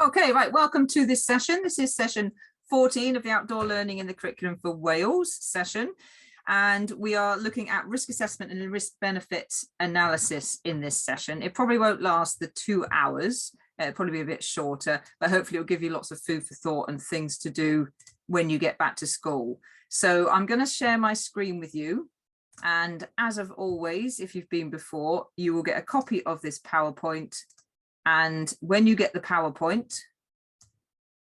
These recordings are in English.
Okay, right, welcome to this session. This is session 14 of the Outdoor Learning in the Curriculum for Wales session. And we are looking at risk assessment and risk benefit analysis in this session. It probably won't last the 2 hours, it'll probably be a bit shorter, but hopefully it'll give you lots of food for thought and things to do when you get back to school. So I'm going to share my screen with you. And as of always, if you've been before, you will get a copy of this PowerPoint. And when you get the PowerPoint,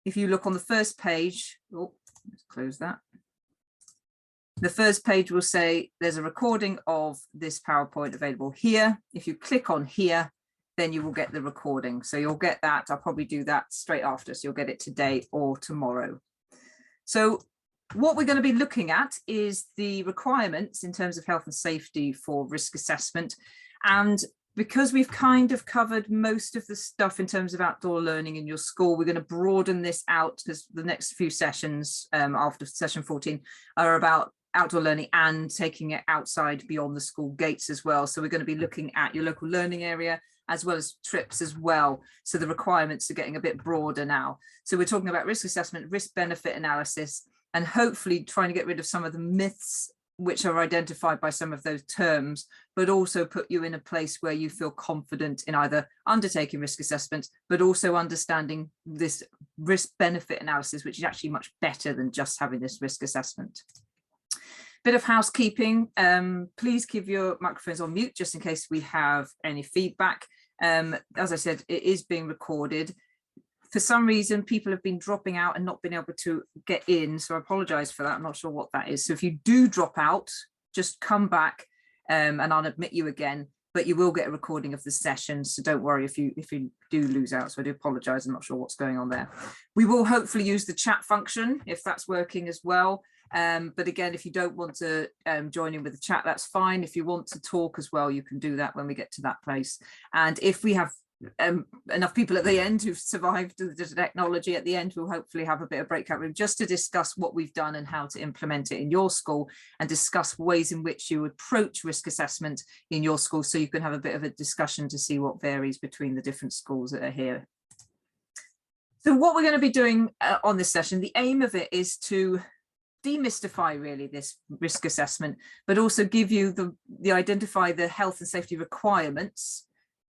if you look on the first page, oh, let's close that. The first page will say there's a recording of this PowerPoint available here. If you click on here, then you will get the recording. So you'll get that. I'll probably do that straight after. So you'll get it today or tomorrow. So what we're going to be looking at is the requirements in terms of health and safety for risk assessment. And because we've kind of covered most of the stuff in terms of outdoor learning in your school, we're going to broaden this out because the next few sessions after session 14 are about outdoor learning and taking it outside beyond the school gates as well. So we're going to be looking at your local learning area as well as trips as well. So the requirements are getting a bit broader now. So we're talking about risk assessment, risk benefit analysis, and hopefully trying to get rid of some of the myths which are identified by some of those terms, but also put you in a place where you feel confident in either undertaking risk assessment, but also understanding this risk benefit analysis, which is actually much better than just having this risk assessment. Bit of housekeeping, please keep your microphones on mute just in case we have any feedback. As I said, it is being recorded. For some reason, people have been dropping out and not been able to get in. So I apologize for that. I'm not sure what that is. So if you do drop out, just come back and I'll admit you again, but you will get a recording of the session. So don't worry if you do lose out. So I do apologize. I'm not sure what's going on there. We will hopefully use the chat function if that's working as well. But again, if you don't want to join in with the chat, that's fine. If you want to talk as well, you can do that when we get to that place. And if we have enough people at the end who've survived the technology at the end, we'll hopefully have a bit of breakout room just to discuss what we've done and how to implement it in your school and discuss ways in which you approach risk assessment in your school, so you can have a bit of a discussion to see what varies between the different schools that are here. So what we're going to be doing on this session, the aim of it is to demystify really this risk assessment, but also give you identify the health and safety requirements.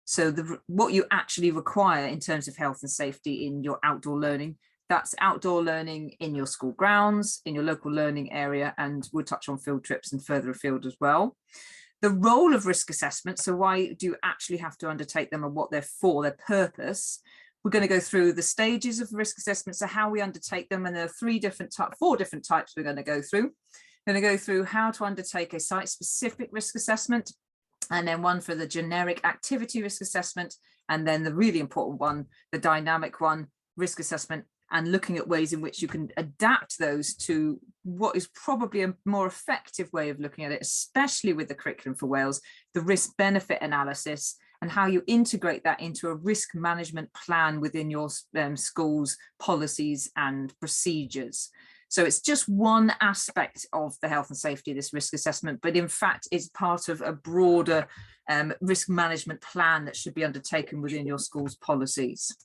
So what you actually require in terms of health and safety in your outdoor learning. That's outdoor learning in your school grounds, in your local learning area, and we'll touch on field trips and further afield as well. The role of risk assessment, so why do you actually have to undertake them and what they're for, their purpose. We're going to go through the stages of risk assessment, so how we undertake them, and there are four different types we're going to go through. We're going to go through how to undertake a site-specific risk assessment, and then one for the generic activity risk assessment, and then the really important one, the dynamic one, risk assessment, and looking at ways in which you can adapt those to what is probably a more effective way of looking at it, especially with the Curriculum for Wales, the risk benefit analysis, and how you integrate that into a risk management plan within your school's policies and procedures. So it's just one aspect of the health and safety, this risk assessment, but in fact, it's part of a broader risk management plan that should be undertaken within your school's policies.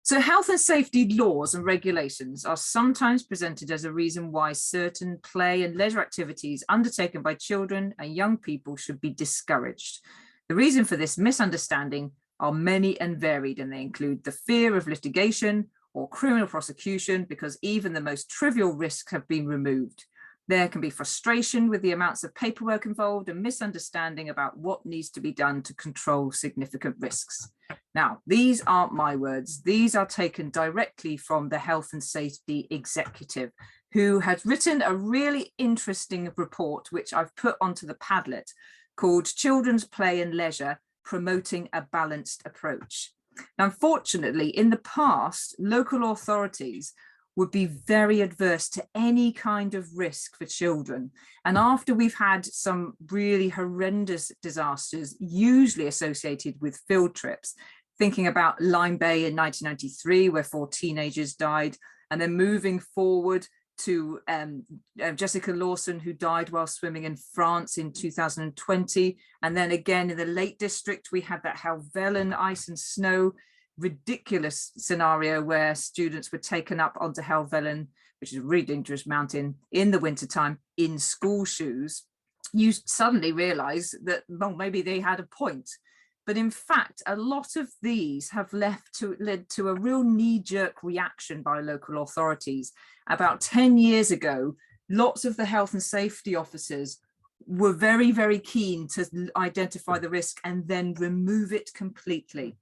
So health and safety laws and regulations are sometimes presented as a reason why certain play and leisure activities undertaken by children and young people should be discouraged. The reason for this misunderstanding are many and varied, and they include the fear of litigation or criminal prosecution because even the most trivial risks have been removed. There can be frustration with the amounts of paperwork involved and misunderstanding about what needs to be done to control significant risks. Now, these aren't my words. These are taken directly from the Health and Safety Executive, who has written a really interesting report, which I've put onto the Padlet, called Children's Play and Leisure, Promoting a Balanced Approach. Now, unfortunately, in the past, local authorities would be very adverse to any kind of risk for children. And after we've had some really horrendous disasters, usually associated with field trips, thinking about Lyme Bay in 1993, where 4 teenagers died, and then moving forward to Jessica Lawson, who died while swimming in France in 2020. And then again in the Lake District, we had that Helvellyn ice and snow ridiculous scenario where students were taken up onto Helvellyn, which is a really dangerous mountain, in the wintertime in school shoes, you suddenly realize that, well, maybe they had a point. But in fact, a lot of these have led to a real knee-jerk reaction by local authorities. About 10 years ago, lots of the health and safety officers were very, very keen to identify the risk and then remove it completely.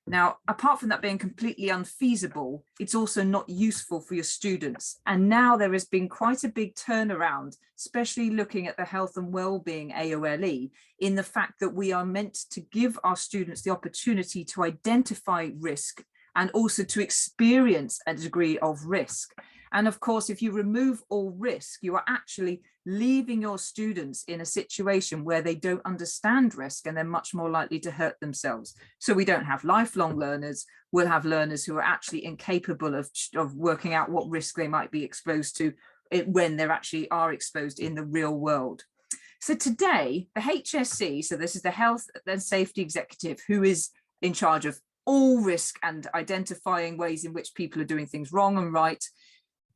Now, apart from that being completely unfeasible, it's also not useful for your students. And now there has been quite a big turnaround, especially looking at the health and well-being AOLE, in the fact that we are meant to give our students the opportunity to identify risk and also to experience a degree of risk. And of course, if you remove all risk, you are actually leaving your students in a situation where they don't understand risk and they're much more likely to hurt themselves. So we don't have lifelong learners. We'll have learners who are actually incapable of working out what risk they might be exposed to when they actually are exposed in the real world. So today, the HSE, so this is the Health and Safety Executive, who is in charge of all risk and identifying ways in which people are doing things wrong and right.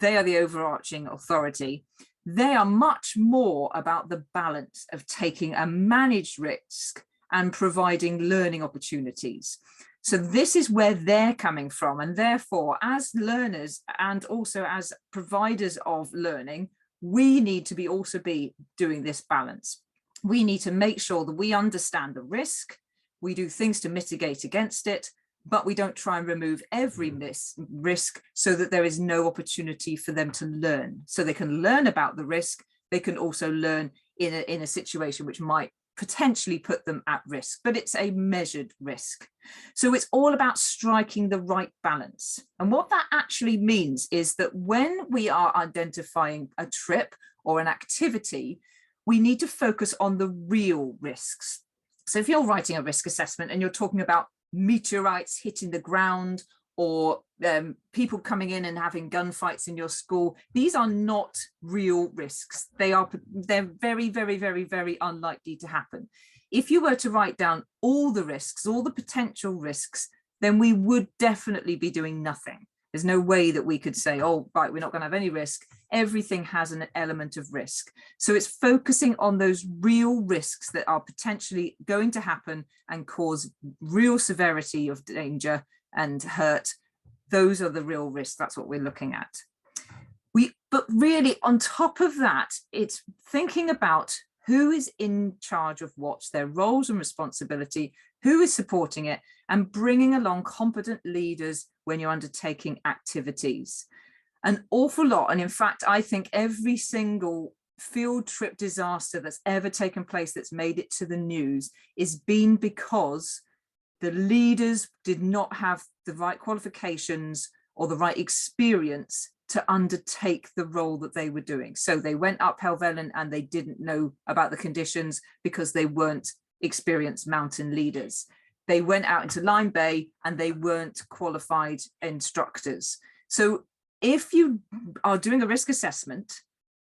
They are the overarching authority. They are much more about the balance of taking a managed risk and providing learning opportunities. So this is where they're coming from. And therefore, as learners and also as providers of learning, we need to also be doing this balance. We need to make sure that we understand the risk, we do things to mitigate against it, but we don't try and remove every risk so that there is no opportunity for them to learn. So they can learn about the risk, they can also learn in a situation which might potentially put them at risk, but it's a measured risk. So it's all about striking the right balance. And what that actually means is that when we are identifying a trip or an activity, we need to focus on the real risks. So if you're writing a risk assessment and you're talking about meteorites hitting the ground or people coming in and having gunfights in your school, these are not real risks. They're very, very, very, very unlikely to happen. If you were to write down all the risks, all the potential risks, then we would definitely be doing nothing. There's no way that we could say, oh, right, we're not going to have any risk. Everything has an element of risk. So it's focusing on those real risks that are potentially going to happen and cause real severity of danger and hurt. Those are the real risks. That's what we're looking at. But really, on top of that, it's thinking about who is in charge of what, their roles and responsibility, who is supporting it, and bringing along competent leaders when you're undertaking activities. An awful lot, and in fact, I think every single field trip disaster that's ever taken place that's made it to the news is been because the leaders did not have the right qualifications or the right experience to undertake the role that they were doing. So they went up Helvellyn and they didn't know about the conditions because they weren't experienced mountain leaders. They went out into Lyme Bay and they weren't qualified instructors. So if you are doing a risk assessment,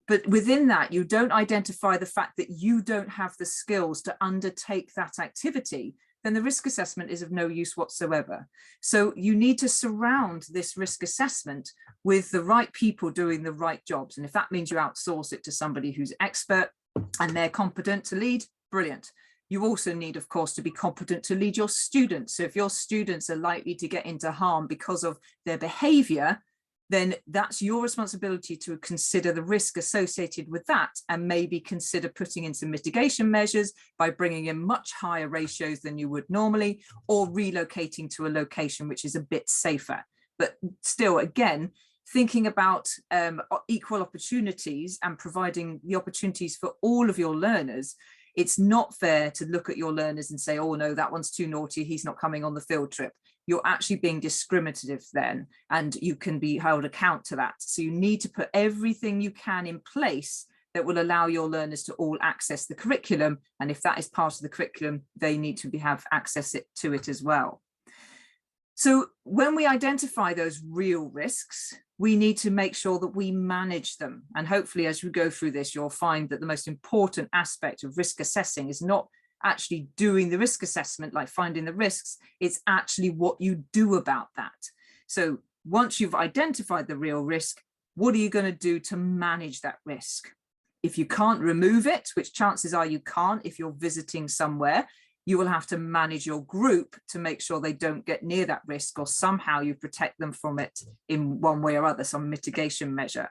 but within that, you don't identify the fact that you don't have the skills to undertake that activity, then the risk assessment is of no use whatsoever. So you need to surround this risk assessment with the right people doing the right jobs. And if that means you outsource it to somebody who's expert and they're competent to lead, brilliant. You also need, of course, to be competent to lead your students. So if your students are likely to get into harm because of their behavior, then that's your responsibility to consider the risk associated with that and maybe consider putting in some mitigation measures by bringing in much higher ratios than you would normally, or relocating to a location which is a bit safer. But still, again, thinking about equal opportunities and providing the opportunities for all of your learners. It's not fair to look at your learners and say, oh no, that one's too naughty, he's not coming on the field trip. You're actually being discriminative then, and you can be held account to that. So you need to put everything you can in place that will allow your learners to all access the curriculum. And if that is part of the curriculum, they need to have access to it as well. So when we identify those real risks, we need to make sure that we manage them. And hopefully, as we go through this, you'll find that the most important aspect of risk assessing is not actually doing the risk assessment, like finding the risks. It's actually what you do about that. So once you've identified the real risk, what are you going to do to manage that risk? If you can't remove it, which chances are you can't if you're visiting somewhere, you will have to manage your group to make sure they don't get near that risk, or somehow you protect them from it in one way or other, some mitigation measure.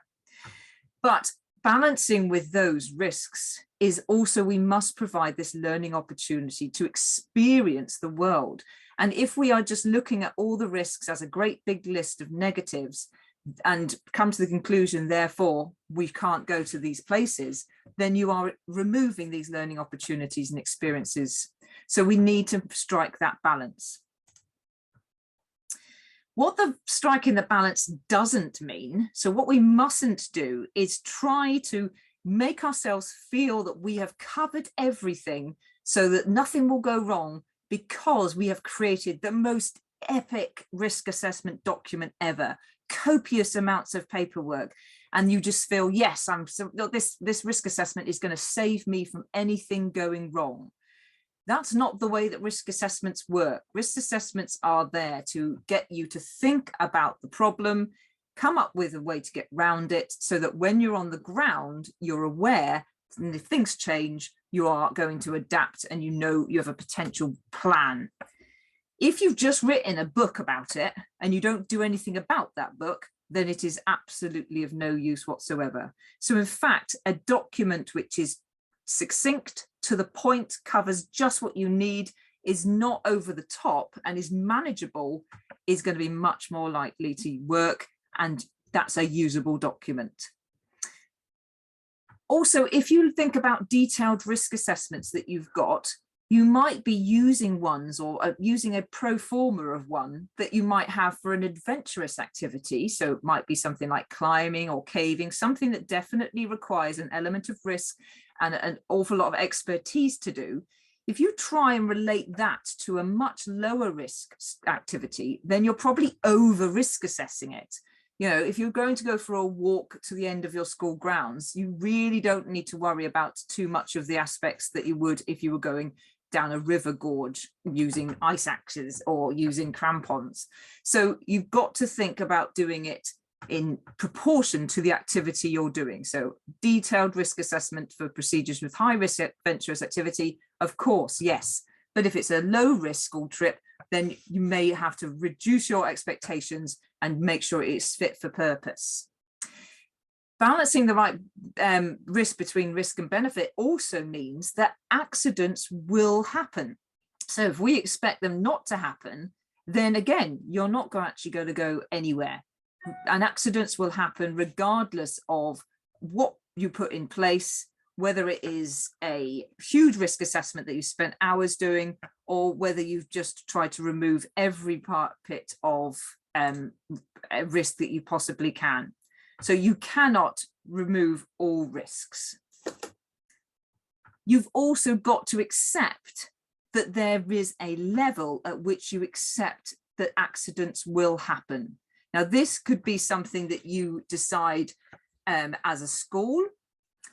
But balancing with those risks is also, we must provide this learning opportunity to experience the world. And if we are just looking at all the risks as a great big list of negatives and come to the conclusion, therefore, we can't go to these places, then you are removing these learning opportunities and experiences. So we need to strike that balance. What the striking the balance doesn't mean, so what we mustn't do is try to make ourselves feel that we have covered everything so that nothing will go wrong because we have created the most epic risk assessment document ever, copious amounts of paperwork, and you just feel, yes, this risk assessment is going to save me from anything going wrong. That's not the way that risk assessments work. Risk assessments are there to get you to think about the problem, come up with a way to get around it, so that when you're on the ground, you're aware, and if things change, you are going to adapt and you know you have a potential plan. If you've just written a book about it and you don't do anything about that book, then it is absolutely of no use whatsoever. So in fact, a document which is succinct, to the point, covers just what you need, is not over the top, and is manageable, is going to be much more likely to work, and that's a usable document. Also, if you think about detailed risk assessments that you've got, you might be using ones, or using a pro forma of one that you might have for an adventurous activity. So it might be something like climbing or caving, something that definitely requires an element of risk and an awful lot of expertise to do. If you try and relate that to a much lower risk activity, then you're probably over risk assessing it. You know, if you're going to go for a walk to the end of your school grounds, you really don't need to worry about too much of the aspects that you would if you were going down a river gorge using ice axes or using crampons. So you've got to think about doing it in proportion to the activity you're doing. So detailed risk assessment for procedures with high risk adventurous activity, of course, yes. But if it's a low risk school trip, then you may have to reduce your expectations and make sure it's fit for purpose. Balancing the right risk between risk and benefit also means that accidents will happen. So if we expect them not to happen, then again, you're not actually going to go anywhere. And accidents will happen regardless of what you put in place, whether it is a huge risk assessment that you spent hours doing, or whether you've just tried to remove every bit of risk that you possibly can. So you cannot remove all risks. You've also got to accept that there is a level at which you accept that accidents will happen. Now, this could be something that you decide as a school,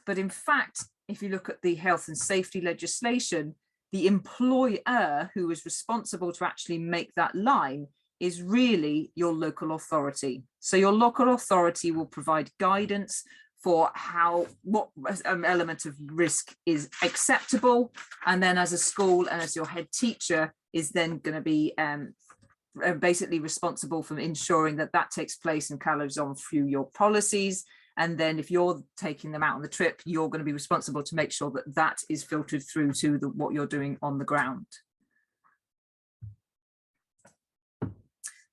but in fact, if you look at the health and safety legislation, the employer who is responsible to actually make that line is really your local authority. So your local authority will provide guidance for what element of risk is acceptable, and then as a school and as your head teacher is then going to be basically responsible for ensuring that that takes place and carries on through your policies. And then if you're taking them out on the trip, you're going to be responsible to make sure that that is filtered through to what you're doing on the ground.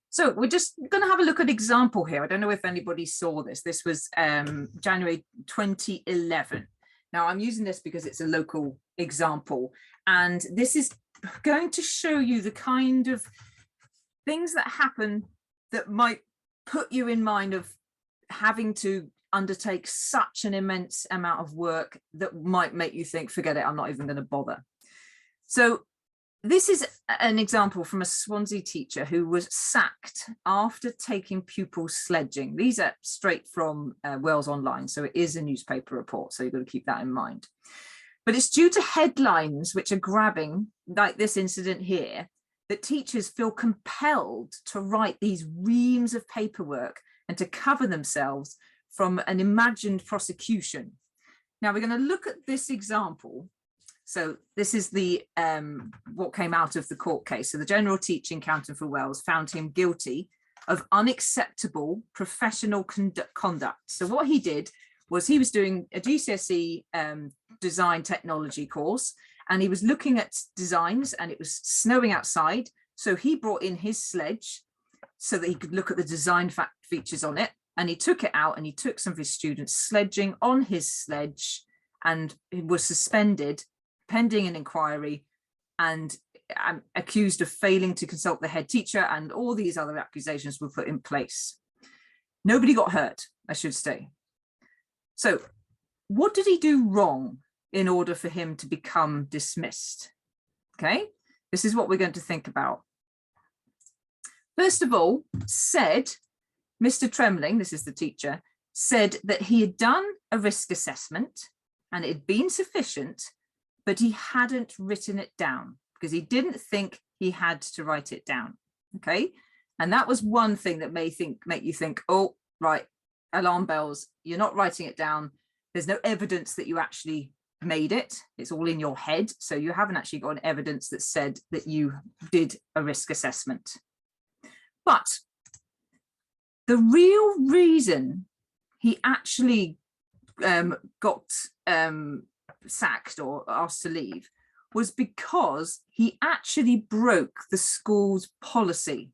So we're just going to have a look at an example here. I don't know if anybody saw this. This was January 2011. Now I'm using this because it's a local example, and this is going to show you the kind of things that happen that might put you in mind of having to undertake such an immense amount of work that might make you think, forget it, I'm not even going to bother. So this is an example from a Swansea teacher who was sacked after taking pupils sledging. These are straight from Wales Online, so it is a newspaper report, so you've got to keep that in mind. But it's due to headlines which are grabbing, like this incident here, that teachers feel compelled to write these reams of paperwork and to cover themselves from an imagined prosecution. Now we're going to look at this example. So this is the what came out of the court case. So the General Teacher in Counterfeit Wales found him guilty of unacceptable professional conduct. So what he did was he was doing a GCSE design technology course, and he was looking at designs, and it was snowing outside. So he brought in his sledge so that he could look at the design features on it. And he took it out and he took some of his students sledging on his sledge, and he was suspended pending an inquiry and accused of failing to consult the head teacher, and all these other accusations were put in place. Nobody got hurt, I should say. So what did he do wrong in order for him to become dismissed? Okay, this is what we're going to think about. First of all, Mr. Tremling, this is the teacher, said that he had done a risk assessment and it had been sufficient, but he hadn't written it down because he didn't think he had to write it down. Okay, and that was one thing that make you think, oh, right, alarm bells, you're not writing it down. There's no evidence that you actually made it. It's all in your head. So you haven't actually got an evidence that said that you did a risk assessment. But the real reason he actually got sacked or asked to leave was because he actually broke the school's policy.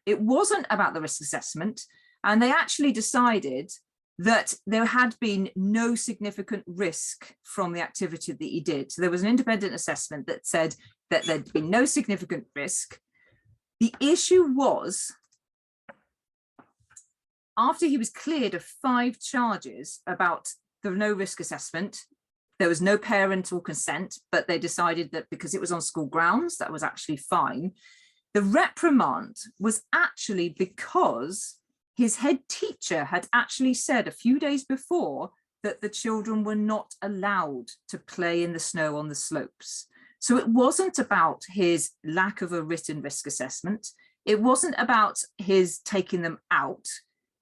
It wasn't about the risk assessment, and they actually decided that there had been no significant risk from the activity that he did. So there was an independent assessment that said that there'd been no significant risk. The issue was, after he was cleared of 5 charges about the no risk assessment, there was no parental consent, but they decided that because it was on school grounds, that was actually fine. The reprimand was actually because his head teacher had actually said a few days before that the children were not allowed to play in the snow on the slopes. So it wasn't about his lack of a written risk assessment. It wasn't about his taking them out.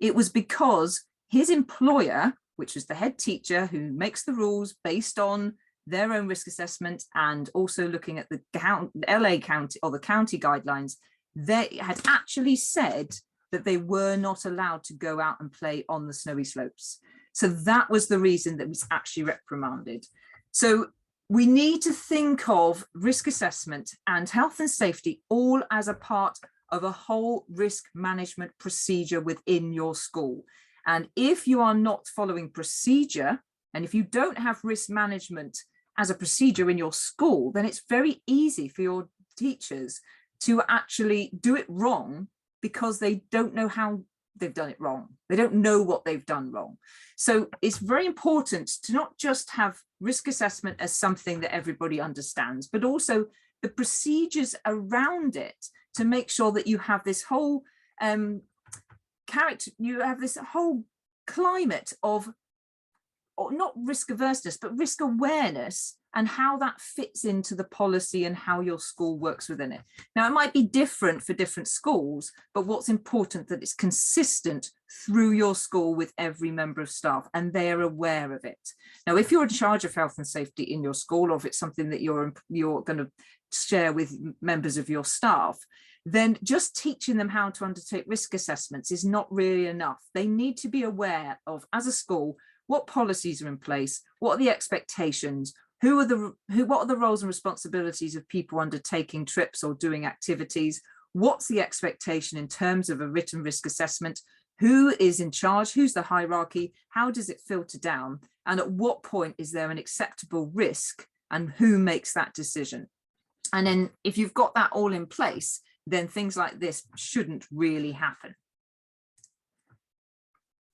It was because his employer, which was the head teacher who makes the rules based on their own risk assessment and also looking at the LA County or the county guidelines, they had actually said that they were not allowed to go out and play on the snowy slopes. So that was the reason that was actually reprimanded. So we need to think of risk assessment and health and safety all as a part of a whole risk management procedure within your school. And if you are not following procedure, and if you don't have risk management as a procedure in your school, then it's very easy for your teachers to actually do it wrong because they don't know how they've done it wrong. They don't know what they've done wrong. So it's very important to not just have risk assessment as something that everybody understands, but also the procedures around it to make sure that you have this whole you have this whole climate of, or not risk averseness, but risk awareness, and how that fits into the policy and how your school works within it. Now, it might be different for different schools, but what's important that it's consistent through your school with every member of staff and they're aware of it. Now, if you're in charge of health and safety in your school, or if it's something that you're going to share with members of your staff, then just teaching them how to undertake risk assessments is not really enough. They need to be aware of, as a school, what policies are in place, what are the expectations, what are the roles and responsibilities of people undertaking trips or doing activities, what's the expectation in terms of a written risk assessment, who is in charge, who's the hierarchy, how does it filter down, and at what point is there an acceptable risk and who makes that decision. And then if you've got that all in place, then things like this shouldn't really happen.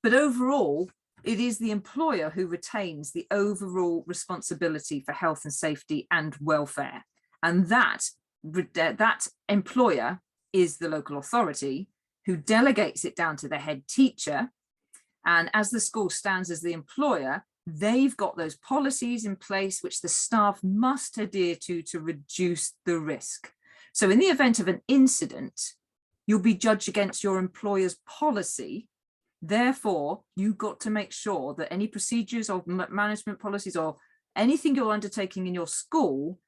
But overall, it is the employer who retains the overall responsibility for health and safety and welfare. And that employer is the local authority, who delegates it down to the head teacher. And as the school stands as the employer, they've got those policies in place which the staff must adhere to reduce the risk. So in the event of an incident, you'll be judged against your employer's policy. Therefore, you've got to make sure that any procedures or management policies or anything you're undertaking in your school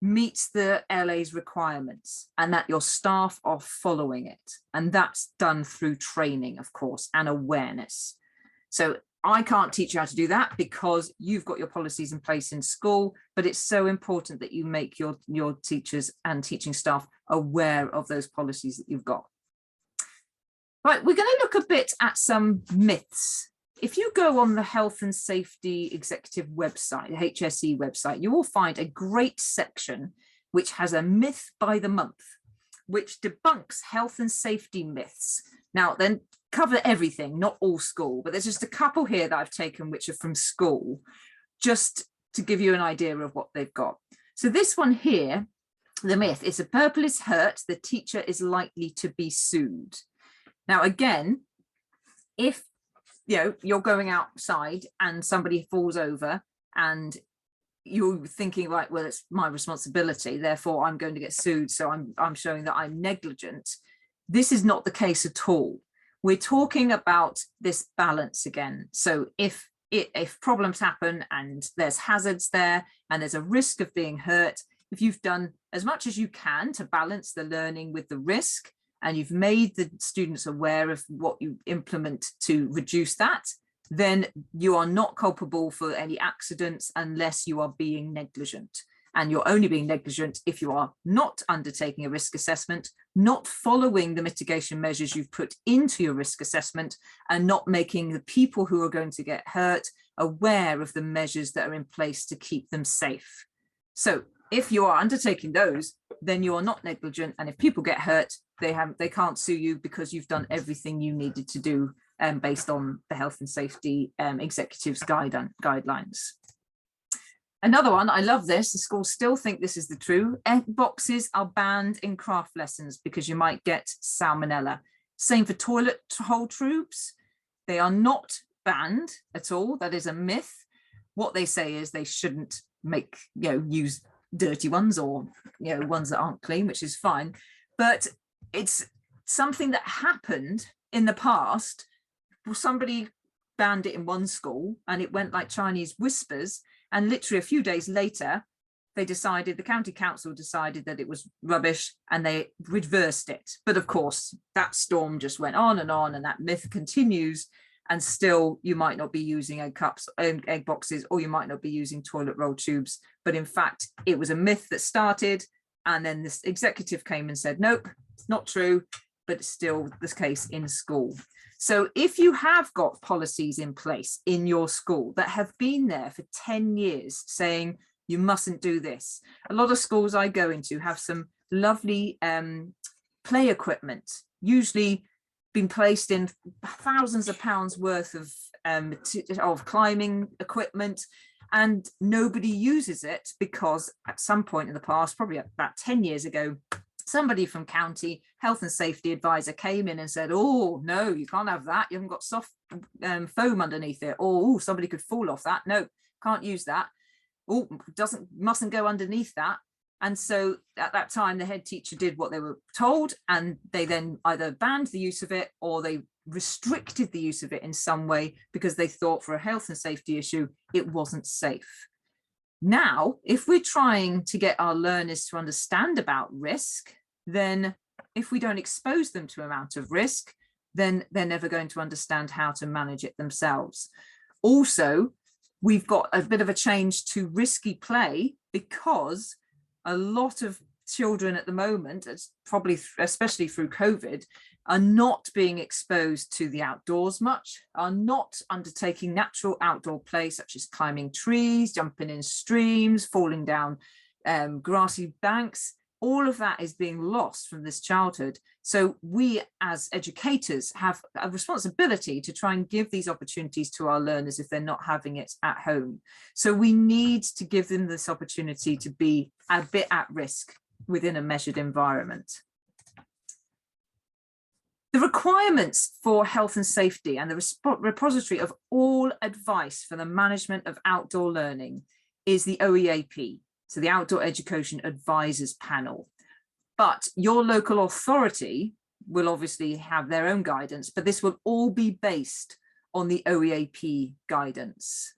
meets the LA's requirements and that your staff are following it. And that's done through training, of course, and awareness. So I can't teach you how to do that because you've got your policies in place in school, but it's so important that you make your teachers and teaching staff aware of those policies that you've got. Right, we're going to look a bit at some myths. If you go on the Health and Safety Executive website, the HSE website, you will find a great section which has a myth by the month, which debunks health and safety myths. Now, then cover everything, not all school, but there's just a couple here that I've taken which are from school, just to give you an idea of what they've got. So this one here, the myth is if pupil is hurt, the teacher is likely to be sued. Now, again, if you're going outside and somebody falls over and you're thinking, right, well, it's my responsibility, therefore I'm going to get sued, so I'm showing that I'm negligent. This is not the case at all. We're talking about this balance again. So if problems happen and there's hazards there and there's a risk of being hurt, if you've done as much as you can to balance the learning with the risk, and you've made the students aware of what you implement to reduce that, then you are not culpable for any accidents unless you are being negligent. And you're only being negligent if you are not undertaking a risk assessment, not following the mitigation measures you've put into your risk assessment, and not making the people who are going to get hurt aware of the measures that are in place to keep them safe. So if you are undertaking those, then you are not negligent. And if people get hurt, they can't sue you because you've done everything you needed to do based on the health and safety executives guidelines. Another one, I love this, the schools still think this is the true. Egg boxes are banned in craft lessons because you might get salmonella. Same for toilet hole tubes. They are not banned at all. That is a myth. What they say is they shouldn't use dirty ones or ones that aren't clean, which is fine. But it's something that happened in the past. Well, somebody banned it in one school and it went like Chinese whispers. And literally a few days later, the county council decided that it was rubbish and they reversed it. But of course, that storm just went on and that myth continues. And still, you might not be using egg boxes, or you might not be using toilet roll tubes. But in fact, it was a myth that started. And then this executive came and said, nope, it's not true, but it's still the case in school. So if you have got policies in place in your school that have been there for 10 years saying you mustn't do this, a lot of schools I go into have some lovely play equipment, usually been placed in thousands of pounds worth of climbing equipment, and nobody uses it because at some point in the past, probably about 10 years ago, somebody from county health and safety advisor came in and said, oh, no, you can't have that. You haven't got soft foam underneath it. Or, oh, somebody could fall off that. No, can't use that. Oh, mustn't go underneath that. And so at that time, the head teacher did what they were told, and they then either banned the use of it or they restricted the use of it in some way because they thought for a health and safety issue, it wasn't safe. Now, if we're trying to get our learners to understand about risk, then if we don't expose them to amount of risk, then they're never going to understand how to manage it themselves. Also, we've got a bit of a change to risky play because a lot of children at the moment, it's probably especially through COVID, are not being exposed to the outdoors much, are not undertaking natural outdoor play such as climbing trees, jumping in streams, falling down grassy banks. All of that is being lost from this childhood. So we as educators have a responsibility to try and give these opportunities to our learners if they're not having it at home. So we need to give them this opportunity to be a bit at risk within a measured environment. The requirements for health and safety and the repository of all advice for the management of outdoor learning is the OEAP, so the Outdoor Education Advisors Panel. But your local authority will obviously have their own guidance, but this will all be based on the OEAP guidance.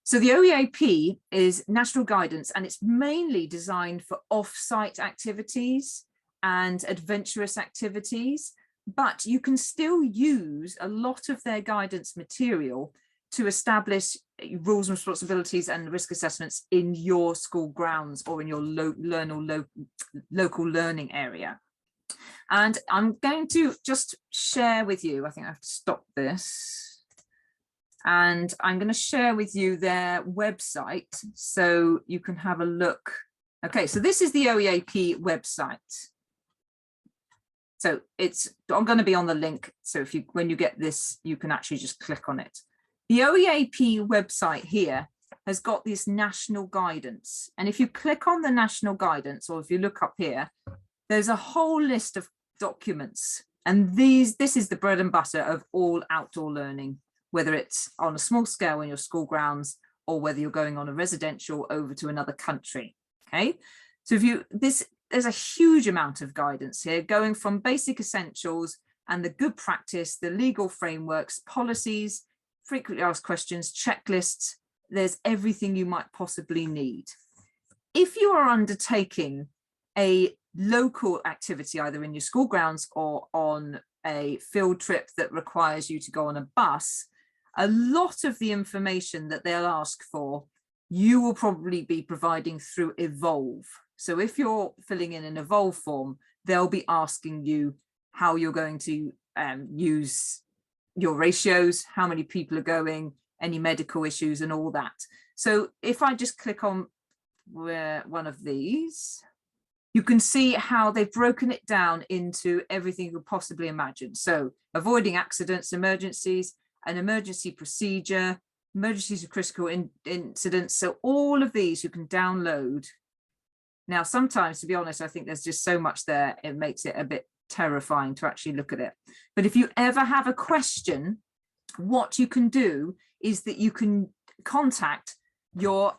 So the OEAP is national guidance, and it's mainly designed for off-site activities and adventurous activities, but you can still use a lot of their guidance material to establish rules and responsibilities and risk assessments in your school grounds or in your local learning area. And I'm going to just share with you, I think I have to stop this, and I'm going to share with you their website so you can have a look. Okay, so this is the OEAP website. So I'm going to be on the link. So when you get this, you can actually just click on it. The OEAP website here has got this national guidance. And if you click on the national guidance, or if you look up here, there's a whole list of documents. And this is the bread and butter of all outdoor learning, whether it's on a small scale in your school grounds or whether you're going on a residential over to another country. Okay, so there's a huge amount of guidance here, going from basic essentials and the good practice, the legal frameworks, policies, frequently asked questions, checklists. There's everything you might possibly need. If you are undertaking a local activity, either in your school grounds or on a field trip that requires you to go on a bus, a lot of the information that they'll ask for, you will probably be providing through Evolve. So if you're filling in an Evolve form, they'll be asking you how you're going to use your ratios, how many people are going, any medical issues and all that. So if I just click on one of these, you can see how they've broken it down into everything you could possibly imagine. So avoiding accidents, emergencies, an emergency procedure, emergencies of critical incidents. So all of these you can download. Now, sometimes, to be honest, I think there's just so much there, it makes it a bit terrifying to actually look at it. But if you ever have a question, what you can do is that you can contact your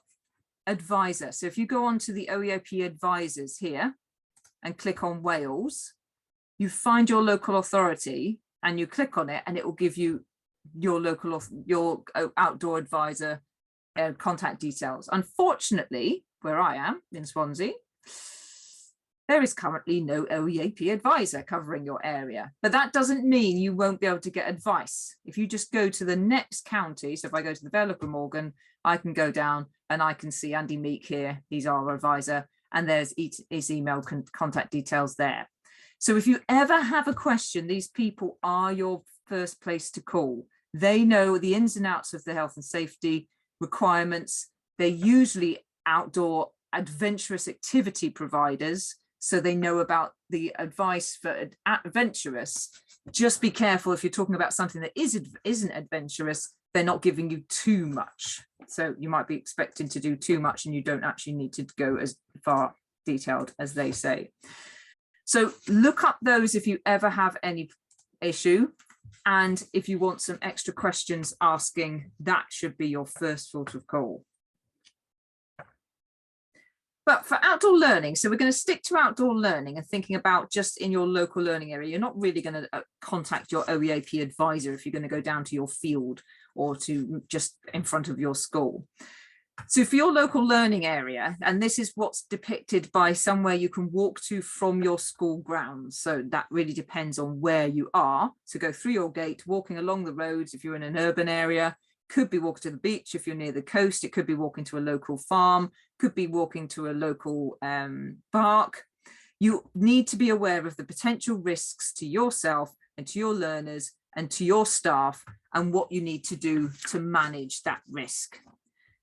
advisor. So if you go on to the OEAP advisors here and click on Wales, you find your local authority and you click on it and it will give you your outdoor advisor contact details. Unfortunately, where I am in Swansea, there is currently no OEAP advisor covering your area, but that doesn't mean you won't be able to get advice. If you just go to the next county, so if I go to the Vale of Glamorgan, I can go down and I can see Andy Meek here, he's our advisor, and there's his email contact details there. So if you ever have a question, these people are your first place to call. They know the ins and outs of the health and safety requirements. They're usually outdoor adventurous activity providers, so they know about the advice for adventurous. Just be careful if you're talking about something that isn't adventurous, they're not giving you too much. So you might be expecting to do too much and you don't actually need to go as far detailed as they say. So look up those if you ever have any issue. And if you want some extra questions asking, that should be your first sort of call. But for outdoor learning, so we're going to stick to outdoor learning and thinking about just in your local learning area. You're not really going to contact your OEAP advisor if you're going to go down to your field or to just in front of your school. So for your local learning area, and this is what's depicted by somewhere you can walk to from your school grounds. So that really depends on where you are. So go through your gate, walking along the roads if you're in an urban area, could be walking to the beach if you're near the coast, it could be walking to a local farm, could be walking to a local park. You need to be aware of the potential risks to yourself and to your learners and to your staff and what you need to do to manage that risk.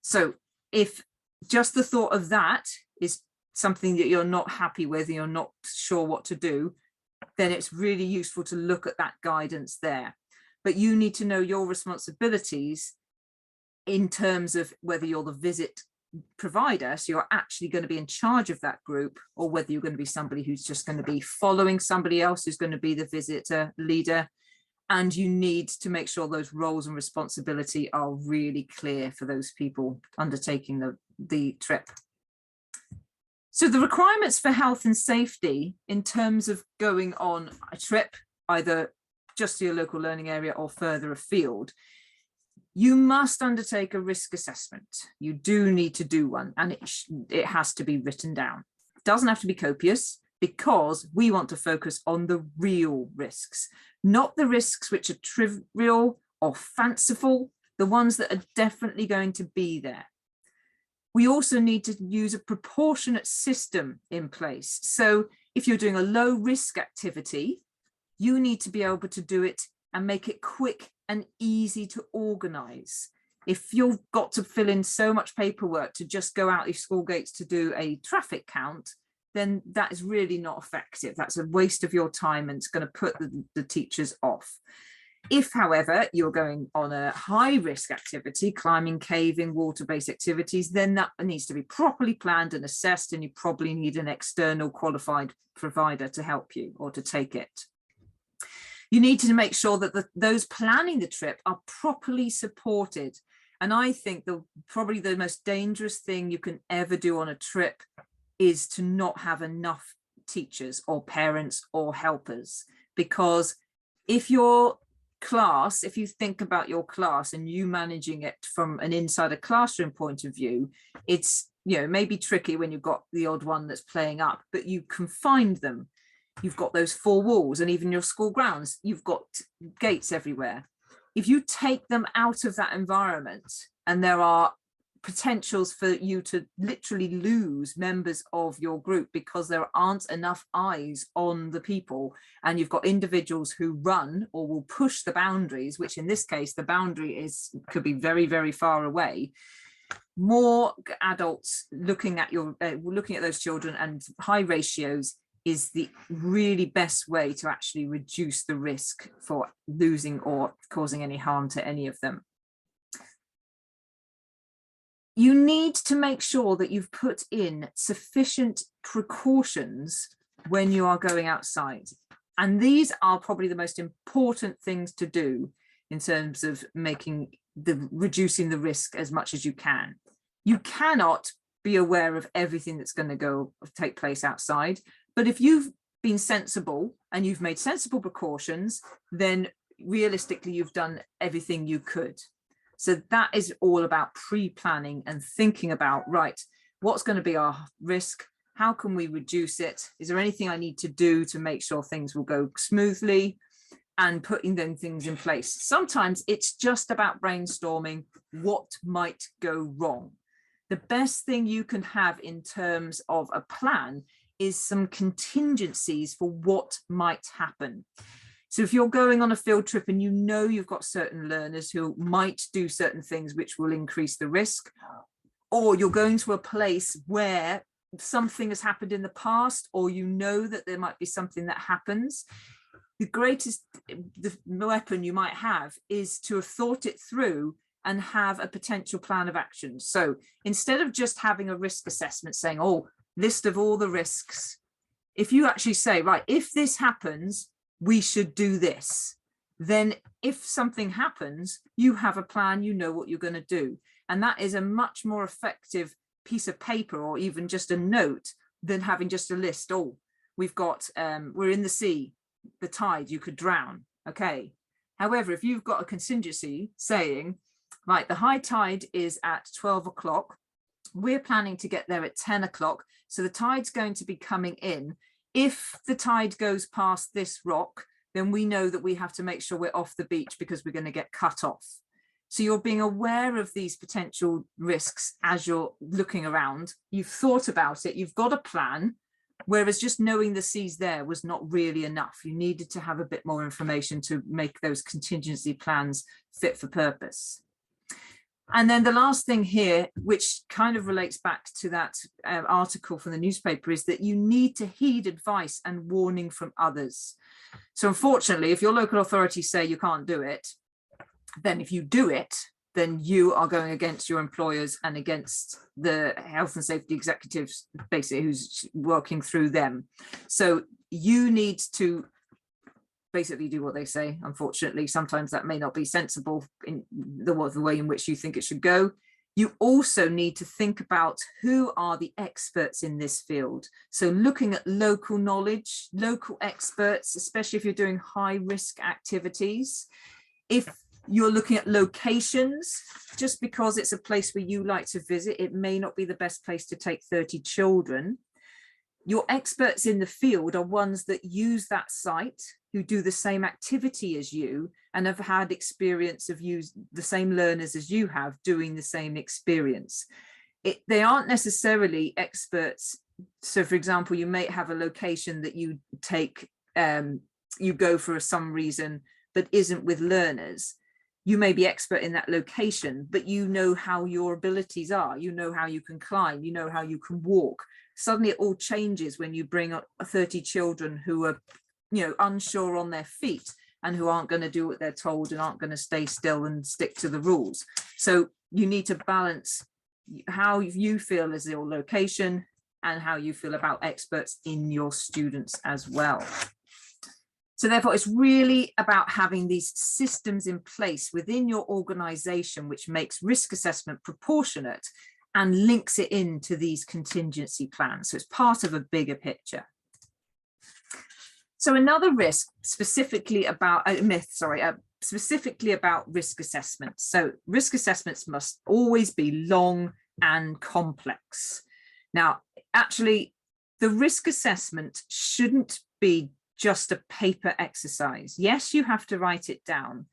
So if just the thought of that is something that you're not happy with and you're not sure what to do, then it's really useful to look at that guidance there. But you need to know your responsibilities in terms of whether you're the visit provider, so you're actually going to be in charge of that group, or whether you're going to be somebody who's just going to be following somebody else who's going to be the visitor leader. And you need to make sure those roles and responsibility are really clear for those people undertaking the trip. So the requirements for health and safety in terms of going on a trip, either just to your local learning area or further afield, you must undertake a risk assessment. You do need to do one, and it has to be written down. It doesn't have to be copious, because we want to focus on the real risks, not the risks which are trivial or fanciful, the ones that are definitely going to be there. We also need to use a proportionate system in place. So if you're doing a low risk activity, you need to be able to do it and make it quick and easy to organize. If you've got to fill in so much paperwork to just go out your school gates to do a traffic count, then that is really not effective. That's a waste of your time, and it's going to put the teachers off. If, however, you're going on a high risk activity, climbing, caving, water-based activities, then that needs to be properly planned and assessed, and you probably need an external qualified provider to help you or to take it. You need to make sure that those planning the trip are properly supported. And I think probably the most dangerous thing you can ever do on a trip is to not have enough teachers or parents or helpers. Because if your class, if you think about your class and you managing it from an inside a classroom point of view, it's, you know, maybe tricky when you've got the odd one that's playing up, but you can find them. You've got those four walls, and even your school grounds, you've got gates everywhere. If you take them out of that environment, and there are potentials for you to literally lose members of your group because there aren't enough eyes on the people, and you've got individuals who run or will push the boundaries, which in this case the boundary could be very, very far away. More adults looking at those children, and high ratios is the really best way to actually reduce the risk for losing or causing any harm to any of them. You need to make sure that you've put in sufficient precautions when you are going outside. And these are probably the most important things to do in terms of reducing the risk as much as you can. You cannot be aware of everything that's going to take place outside, but if you've been sensible and you've made sensible precautions, then realistically you've done everything you could. So that is all about pre-planning and thinking about, right, what's going to be our risk? How can we reduce it? Is there anything I need to do to make sure things will go smoothly? And putting them things in place. Sometimes it's just about brainstorming what might go wrong. The best thing you can have in terms of a plan is some contingencies for what might happen. So if you're going on a field trip and you know you've got certain learners who might do certain things which will increase the risk, or you're going to a place where something has happened in the past, or you know that there might be something that happens, the greatest weapon you might have is to have thought it through and have a potential plan of action. So instead of just having a risk assessment saying, oh, list of all the risks, if you actually say, right, if this happens, we should do this, then if something happens, you have a plan, you know what you're going to do. And that is a much more effective piece of paper, or even just a note, than having just a list. Oh, we've got, we're in the sea, the tide, you could drown. Okay. However, if you've got a contingency saying, right, the high tide is at 12 o'clock, we're planning to get there at 10 o'clock. So the tide's going to be coming in. If the tide goes past this rock, then we know that we have to make sure we're off the beach because we're going to get cut off. So you're being aware of these potential risks as you're looking around. You've thought about it, you've got a plan, whereas just knowing the sea's there was not really enough. You needed to have a bit more information to make those contingency plans fit for purpose. And then the last thing here, which kind of relates back to that article from the newspaper, is that you need to heed advice and warning from others. So unfortunately, if your local authorities say you can't do it, then if you do it, then you are going against your employers and against the health and safety executives, basically, who's working through them. So you need to basically do what they say. Unfortunately, sometimes that may not be sensible in the way in which you think it should go. You also need to think about who are the experts in this field. So looking at local knowledge, local experts, especially if you're doing high risk activities. If you're looking at locations, just because it's a place where you like to visit, it may not be the best place to take 30 children. Your experts in the field are ones that use that site, who do the same activity as you and have had experience of the same learners as you have doing the same experience. They aren't necessarily experts. So for example, you may have a location that you take, you go for some reason, but isn't with learners. You may be expert in that location, but you know how your abilities are, you know how you can climb, you know how you can walk. Suddenly it all changes when you bring up 30 children who are, unsure on their feet and who aren't going to do what they're told and aren't going to stay still and stick to the rules. So you need to balance how you feel as your location and how you feel about experts in your students as well. So therefore, it's really about having these systems in place within your organization, which makes risk assessment proportionate and links it into these contingency plans. So it's part of a bigger picture. So another risk specifically about specifically about risk assessments. So risk assessments must always be long and complex. Now, actually, the risk assessment shouldn't be just a paper exercise. Yes, you have to write it down,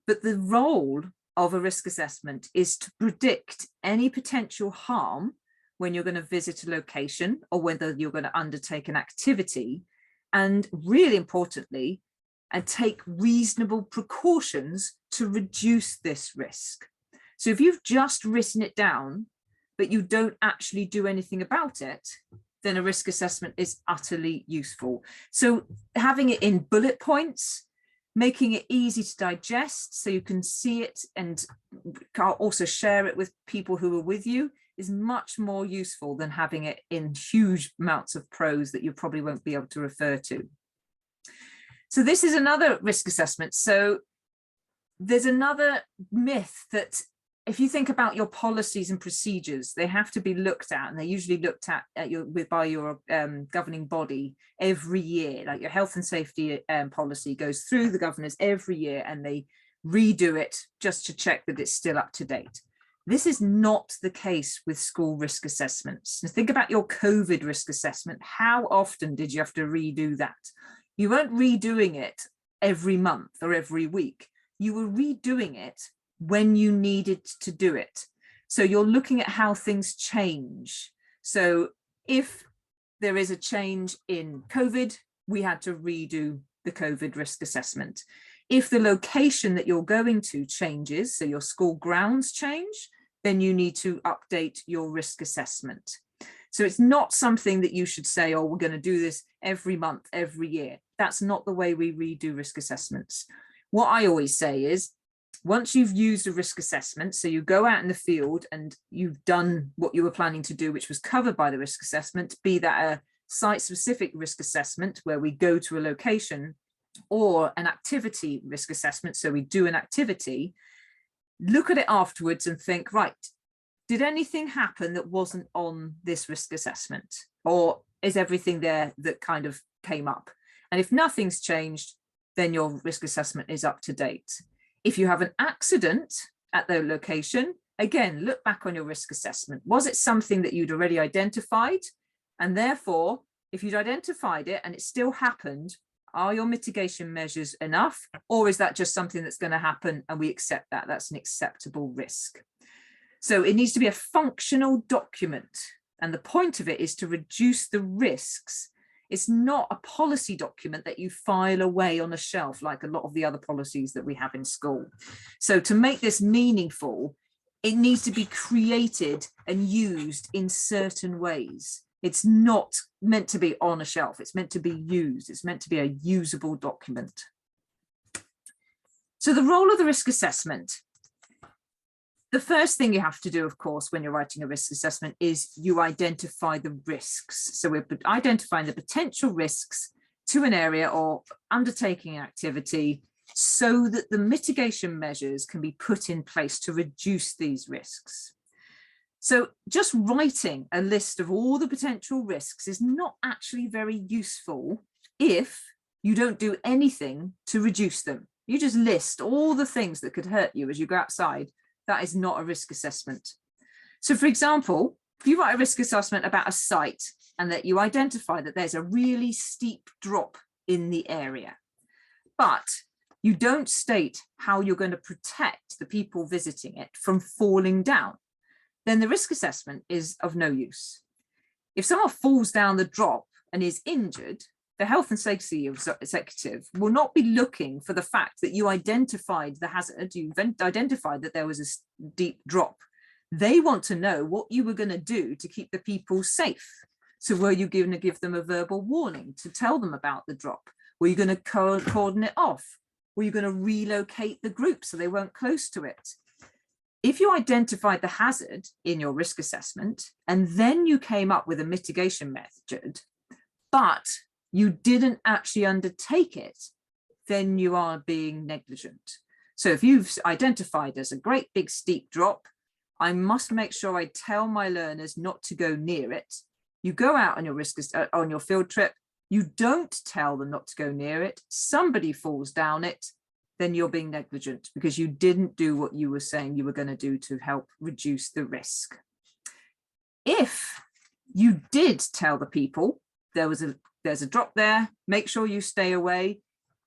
but the role of a risk assessment is to predict any potential harm when you're going to visit a location or whether you're going to undertake an activity, and really importantly, and take reasonable precautions to reduce this risk. So if you've just written it down, but you don't actually do anything about it, then a risk assessment is utterly useful. So having it in bullet points, making it easy to digest so you can see it and also share it with people who are with you is much more useful than having it in huge amounts of prose that you probably won't be able to refer to. So this is another risk assessment. So there's another myth that if you think about your policies and procedures, they have to be looked at, and they're usually looked at by your governing body every year. Like your health and safety policy goes through the governors every year and they redo it just to check that it's still up to date. This is not the case with school risk assessments. Now think about your COVID risk assessment. How often did you have to redo that? You weren't redoing it every month or every week. You were redoing it when you needed to do it. So you're looking at how things change. So if there is a change in COVID, we had to redo the COVID risk assessment. If the location that you're going to changes, so your school grounds change, then you need to update your risk assessment. So it's not something that you should say, oh, we're going to do this every month, every year. That's not the way we redo risk assessments. What I always say is, once you've used a risk assessment, so you go out in the field and you've done what you were planning to do, which was covered by the risk assessment, be that a site-specific risk assessment where we go to a location, or an activity risk assessment, so we do an activity, look at it afterwards and think, right, did anything happen that wasn't on this risk assessment? Or is everything there that kind of came up? And if nothing's changed, then your risk assessment is up to date. If you have an accident at the location, again, look back on your risk assessment. Was it something that you'd already identified? And therefore, if you'd identified it and it still happened, are your mitigation measures enough? Or is that just something that's going to happen and we accept that? That's an acceptable risk. So it needs to be a functional document. And the point of it is to reduce the risks. It's not a policy document that you file away on a shelf like a lot of the other policies that we have in school. So to make this meaningful, it needs to be created and used in certain ways. It's not meant to be on a shelf. It's meant to be used. It's meant to be a usable document. So the role of the risk assessment. The first thing you have to do, of course, when you're writing a risk assessment is you identify the risks. So we're identifying the potential risks to an area or undertaking an activity so that the mitigation measures can be put in place to reduce these risks. So just writing a list of all the potential risks is not actually very useful if you don't do anything to reduce them. You just list all the things that could hurt you as you go outside. That is not a risk assessment. So for example, if you write a risk assessment about a site and that you identify that there's a really steep drop in the area, but you don't state how you're going to protect the people visiting it from falling down, then the risk assessment is of no use. If someone falls down the drop and is injured, the health and safety executive will not be looking for the fact that you identified the hazard, you identified that there was a deep drop. They want to know what you were going to do to keep the people safe. So were you going to give them a verbal warning to tell them about the drop? Were you going to cordon it off? Were you going to relocate the group so they weren't close to it? If you identified the hazard in your risk assessment and then you came up with a mitigation method, but you didn't actually undertake it, then you are being negligent. So if you've identified there's a great big steep drop, I must make sure I tell my learners not to go near it. You go out on your on your field trip, you don't tell them not to go near it, somebody falls down it, then you're being negligent because you didn't do what you were saying you were going to do to help reduce the risk. If you did tell the people there's a drop there, make sure you stay away,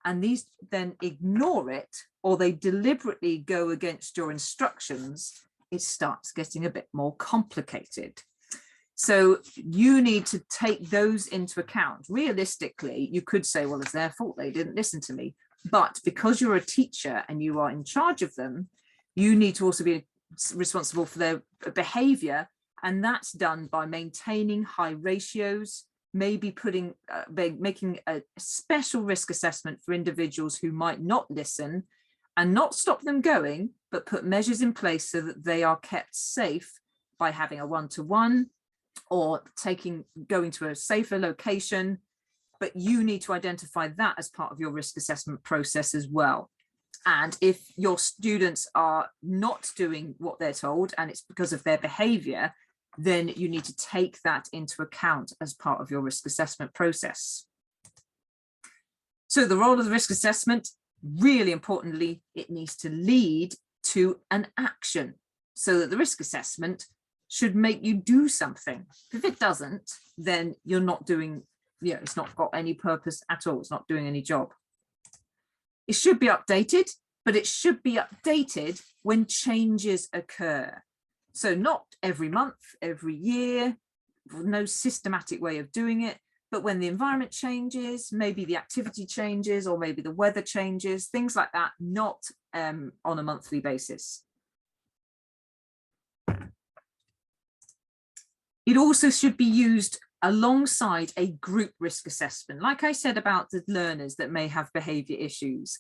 and these then ignore it or they deliberately go against your instructions, it starts getting a bit more complicated. So you need to take those into account. Realistically, you could say, well, it's their fault, they didn't listen to me. But because you're a teacher and you are in charge of them, you need to also be responsible for their behavior. And that's done by maintaining high ratios, maybe making a special risk assessment for individuals who might not listen and not stop them going, but put measures in place so that they are kept safe by having a one-to-one or going to a safer location. But you need to identify that as part of your risk assessment process as well. And if your students are not doing what they're told and it's because of their behavior, then you need to take that into account as part of your risk assessment process. So the role of the risk assessment, really importantly, it needs to lead to an action so that the risk assessment should make you do something. If it doesn't, then you're not doing, it's not got any purpose at all. It's not doing any job. It should be updated, but it should be updated when changes occur. So not every month, every year, no systematic way of doing it, but when the environment changes, maybe the activity changes, or maybe the weather changes, things like that, not on a monthly basis. It also should be used alongside a group risk assessment. Like I said about the learners that may have behavior issues.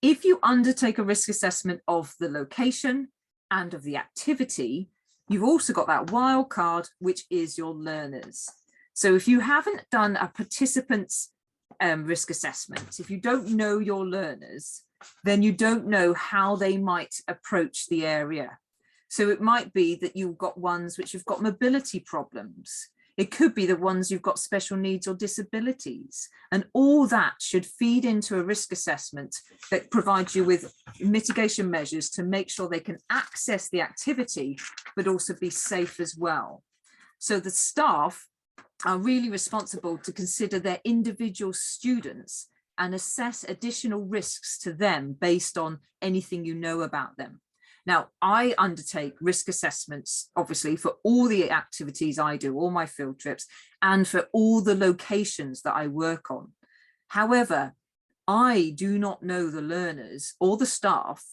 If you undertake a risk assessment of the location and of the activity, you've also got that wild card, which is your learners. So if you haven't done a participant's risk assessment, if you don't know your learners, then you don't know how they might approach the area. So it might be that you've got ones which have got mobility problems. It could be the ones who've got special needs or disabilities. And all that should feed into a risk assessment that provides you with mitigation measures to make sure they can access the activity, but also be safe as well. So the staff are really responsible to consider their individual students and assess additional risks to them based on anything you know about them. Now, I undertake risk assessments, obviously, for all the activities I do, all my field trips, and for all the locations that I work on. However, I do not know the learners or the staff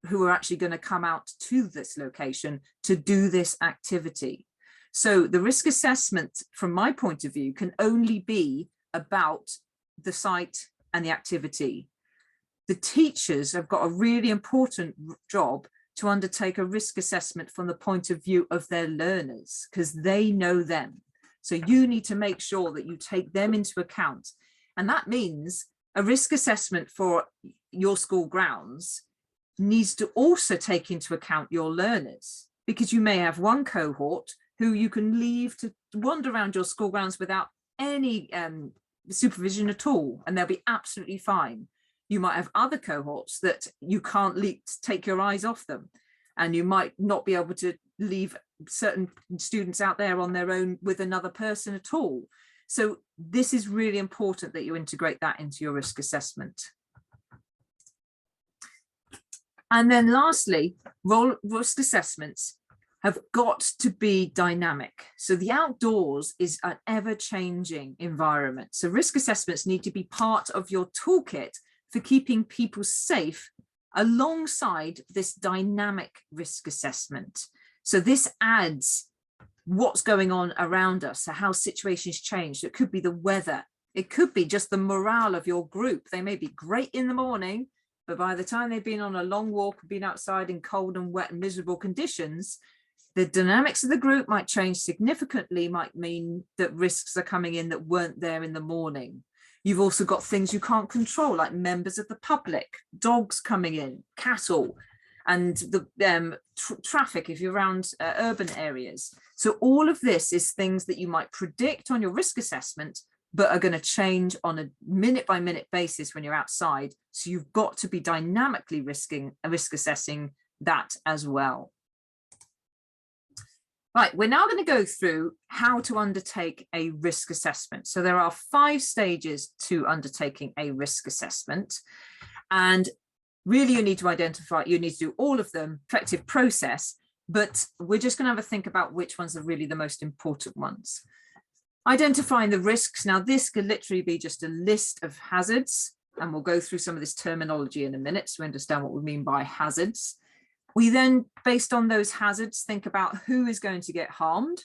who are actually going to come out to this location to do this activity. So the risk assessment, from my point of view, can only be about the site and the activity. The teachers have got a really important job to undertake a risk assessment from the point of view of their learners, because they know them. So you need to make sure that you take them into account. And that means a risk assessment for your school grounds needs to also take into account your learners, because you may have one cohort who you can leave to wander around your school grounds without any supervision at all, and they'll be absolutely fine. You might have other cohorts that you can't take your eyes off them, and you might not be able to leave certain students out there on their own with another person at all. So this is really important that you integrate that into your risk assessment. And then lastly, risk assessments have got to be dynamic. So the outdoors is an ever-changing environment. So risk assessments need to be part of your toolkit for keeping people safe alongside this dynamic risk assessment. So this adds what's going on around us, so how situations change. It could be the weather. It could be just the morale of your group. They may be great in the morning, but by the time they've been on a long walk, been outside in cold and wet and miserable conditions, the dynamics of the group might change significantly, might mean that risks are coming in that weren't there in the morning. You've also got things you can't control, like members of the public, dogs coming in, cattle, and the traffic if you're around urban areas. So all of this is things that you might predict on your risk assessment, but are going to change on a minute by minute basis when you're outside. So you've got to be dynamically risk assessing that as well. Right, we're now going to go through how to undertake a risk assessment. So there are 5 stages to undertaking a risk assessment. And really you need to identify, you need to do all of them, effective process, but we're just going to have a think about which ones are really the most important ones. Identifying the risks. Now this could literally be just a list of hazards, and we'll go through some of this terminology in a minute so we understand what we mean by hazards. We then, based on those hazards, think about who is going to get harmed.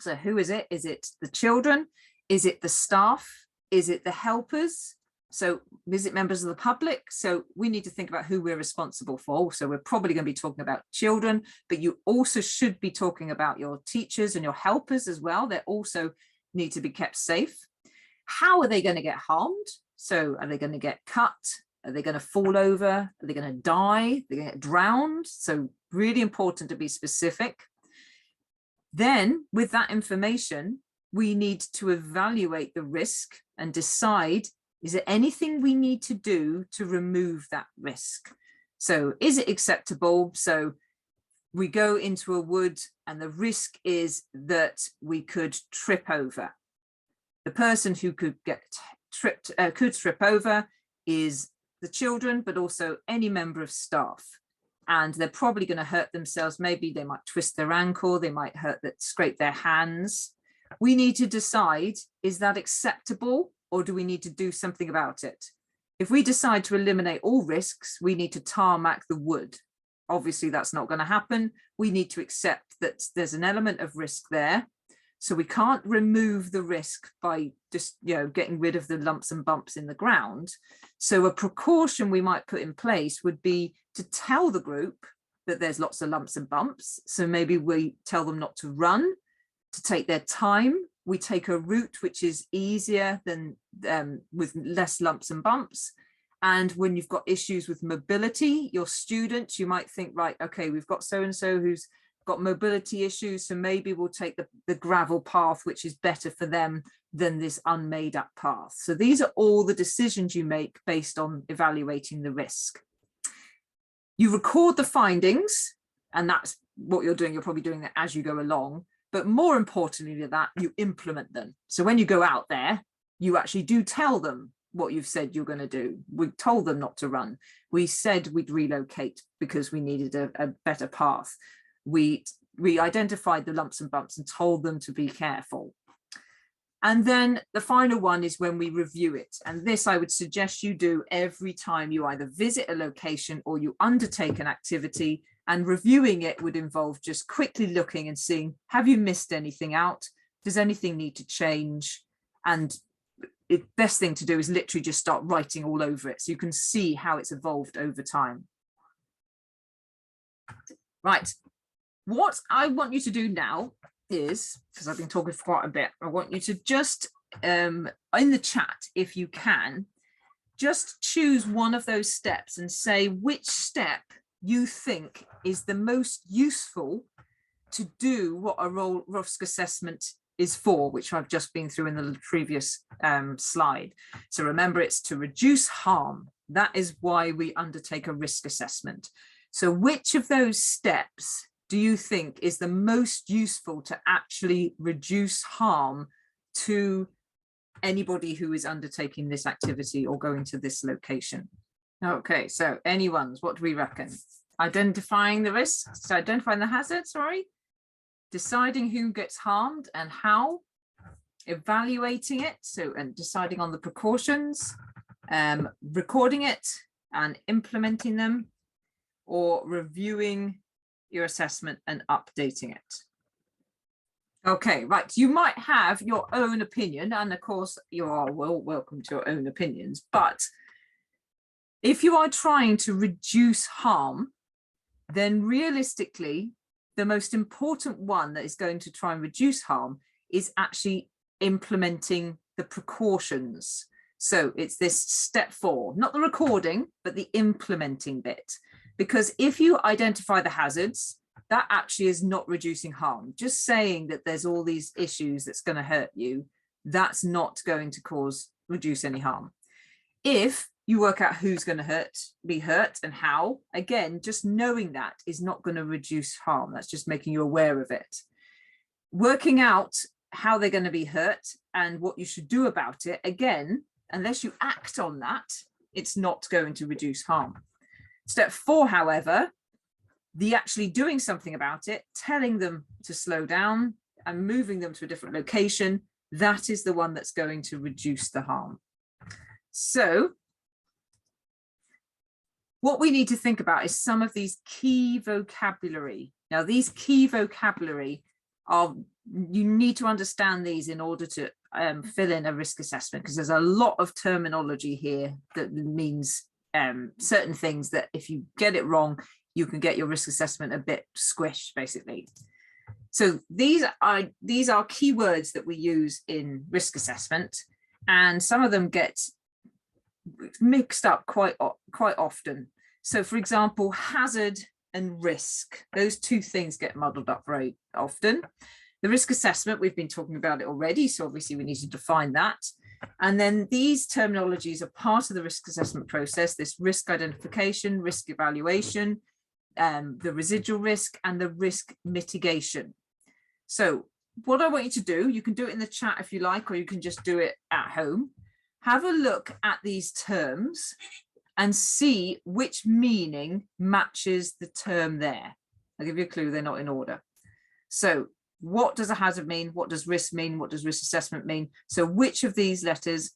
So who is it? Is it the children? Is it the staff? Is it the helpers? So is it members of the public? So we need to think about who we're responsible for. So we're probably going to be talking about children, but you also should be talking about your teachers and your helpers as well. They also need to be kept safe. How are they going to get harmed? So are they going to get cut? Are they going to fall over? Are they going to die? Are they going to get drowned? So really important to be specific. Then with that information, we need to evaluate the risk and decide, is there anything we need to do to remove that risk? So is it acceptable? So we go into a wood and the risk is that we could trip over. The person who could get tripped, could trip over is the children, but also any member of staff. And they're probably going to hurt themselves. Maybe they might twist their ankle, they might scrape their hands. We need to decide, is that acceptable, or do we need to do something about it? If we decide to eliminate all risks, we need to tarmac the wood. Obviously, that's not going to happen. We need to accept that there's an element of risk there. So we can't remove the risk by just, getting rid of the lumps and bumps in the ground. So a precaution we might put in place would be to tell the group that there's lots of lumps and bumps. So maybe we tell them not to run, to take their time. We take a route which is easier than with less lumps and bumps. And when you've got issues with mobility, your students, you might think, right, okay, we've got so-and-so who's got mobility issues, so maybe we'll take the gravel path, which is better for them than this unmade up path. So these are all the decisions you make based on evaluating the risk. You record the findings, and that's what you're doing. You're probably doing that as you go along, but more importantly than that, you implement them. So when you go out there, you actually do tell them what you've said you're going to do. We told them not to run. We said we'd relocate because we needed a better path. We identified the lumps and bumps and told them to be careful. And then the final one is when we review it. And this I would suggest you do every time you either visit a location or you undertake an activity, and reviewing it would involve just quickly looking and seeing, have you missed anything out? Does anything need to change? And the best thing to do is literally just start writing all over it so you can see how it's evolved over time. Right. What I want you to do now is, because I've been talking for quite a bit, I want you to just, in the chat, if you can, just choose one of those steps and say which step you think is the most useful to do what a role risk assessment is for, which I've just been through in the previous slide. So remember, it's to reduce harm. That is why we undertake a risk assessment. So which of those steps do you think is the most useful to actually reduce harm to anybody who is undertaking this activity or going to this location? Okay, so anyone's, what do we reckon? Identifying the risks, so identifying the hazards, sorry, deciding who gets harmed and how, evaluating it, so and deciding on the precautions, recording it and implementing them, or reviewing your assessment and updating it. Okay, right. You might have your own opinion, and of course you are welcome to your own opinions, but if you are trying to reduce harm, then realistically, the most important one that is going to try and reduce harm is actually implementing the precautions. So it's this step 4, not the recording, but the implementing bit. Because if you identify the hazards, that actually is not reducing harm. Just saying that there's all these issues that's going to hurt you, that's not going to reduce any harm. If you work out who's going to be hurt and how, again, just knowing that is not going to reduce harm. That's just making you aware of it. Working out how they're going to be hurt and what you should do about it, again, unless you act on that, it's not going to reduce harm. Step 4, however, the actually doing something about it, telling them to slow down and moving them to a different location, that is the one that's going to reduce the harm. So what we need to think about is some of these key vocabulary. Now, these key vocabulary are, you need to understand these in order to fill in a risk assessment, because there's a lot of terminology here that means certain things that if you get it wrong, you can get your risk assessment a bit squished, basically. So these are keywords that we use in risk assessment, and some of them get mixed up quite often. So for example, hazard and risk, those two things get muddled up very often. The risk assessment, we've been talking about it already, so obviously we need to define that. And then these terminologies are part of the risk assessment process, this risk identification, risk evaluation, the residual risk, and the risk mitigation. So what I want you to do, you can do it in the chat if you like, or you can just do it at home. Have a look at these terms and see which meaning matches the term there. I'll give you a clue, they're not in order. So what does a hazard mean? What does risk mean? What does risk assessment mean? So which of these letters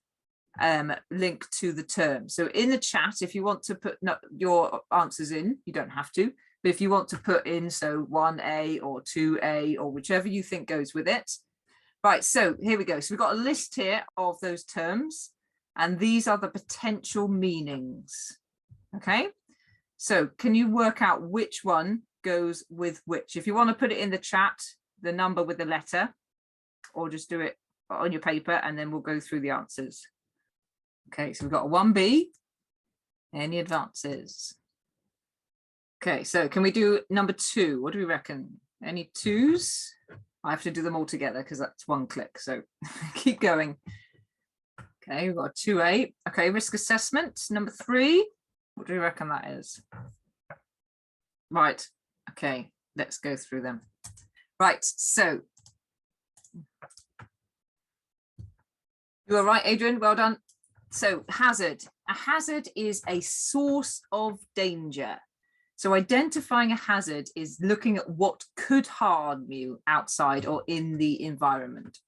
link to the term? So in the chat, if you want to put your answers in, you don't have to, but if you want to put in, so 1A or 2A or whichever you think goes with it. Right, so here we go. So we've got a list here of those terms, and these are the potential meanings. Okay, so can you work out which one goes with which? If you want to put it in the chat, the number with the letter, or just do it on your paper and then we'll go through the answers. Okay, so we've got a 1B. Any advances? Okay, so can we do number 2? What do we reckon? Any 2s? I have to do them all together because that's one click, so keep going. Okay, we've got a 2A. Okay, risk assessment, number 3. What do you reckon that is? Right, okay, let's go through them. Right, so you are right, Adrian, well done. So hazard, a hazard is a source of danger. So identifying a hazard is looking at what could harm you outside or in the environment.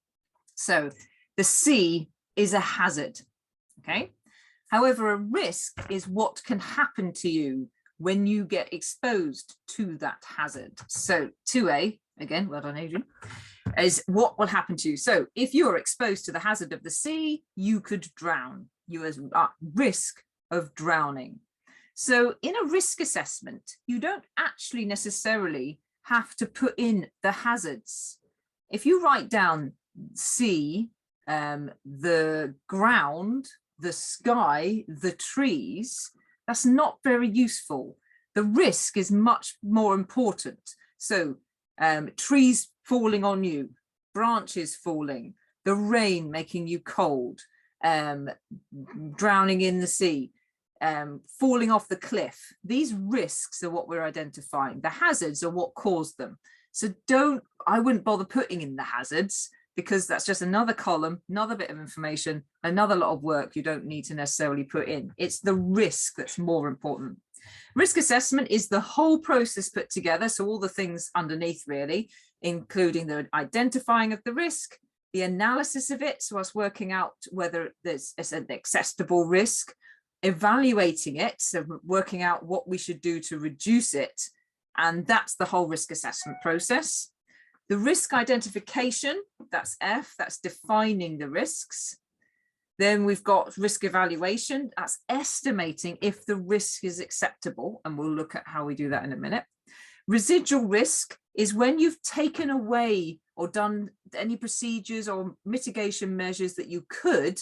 So the sea is a hazard, okay? However, a risk is what can happen to you when you get exposed to that hazard. So 2A, again, well done, Adrian, is what will happen to you. So if you're exposed to the hazard of the sea, you could drown. You are at risk of drowning. So in a risk assessment, you don't actually necessarily have to put in the hazards. If you write down sea, the ground, the sky, the trees, that's not very useful. The risk is much more important. So trees falling on you, branches falling, the rain making you cold, drowning in the sea, falling off the cliff. These risks are what we're identifying. The hazards are what caused them. So I wouldn't bother putting in the hazards, because that's just another column, another bit of information, another lot of work you don't need to necessarily put in. It's the risk that's more important. Risk assessment is the whole process put together. So all the things underneath really, including the identifying of the risk, the analysis of it, so us working out whether it's an acceptable risk, evaluating it, so working out what we should do to reduce it. And that's the whole risk assessment process. The risk identification, that's F, that's defining the risks. Then we've got risk evaluation, that's estimating if the risk is acceptable, and we'll look at how we do that in a minute. Residual risk is when you've taken away or done any procedures or mitigation measures that you could,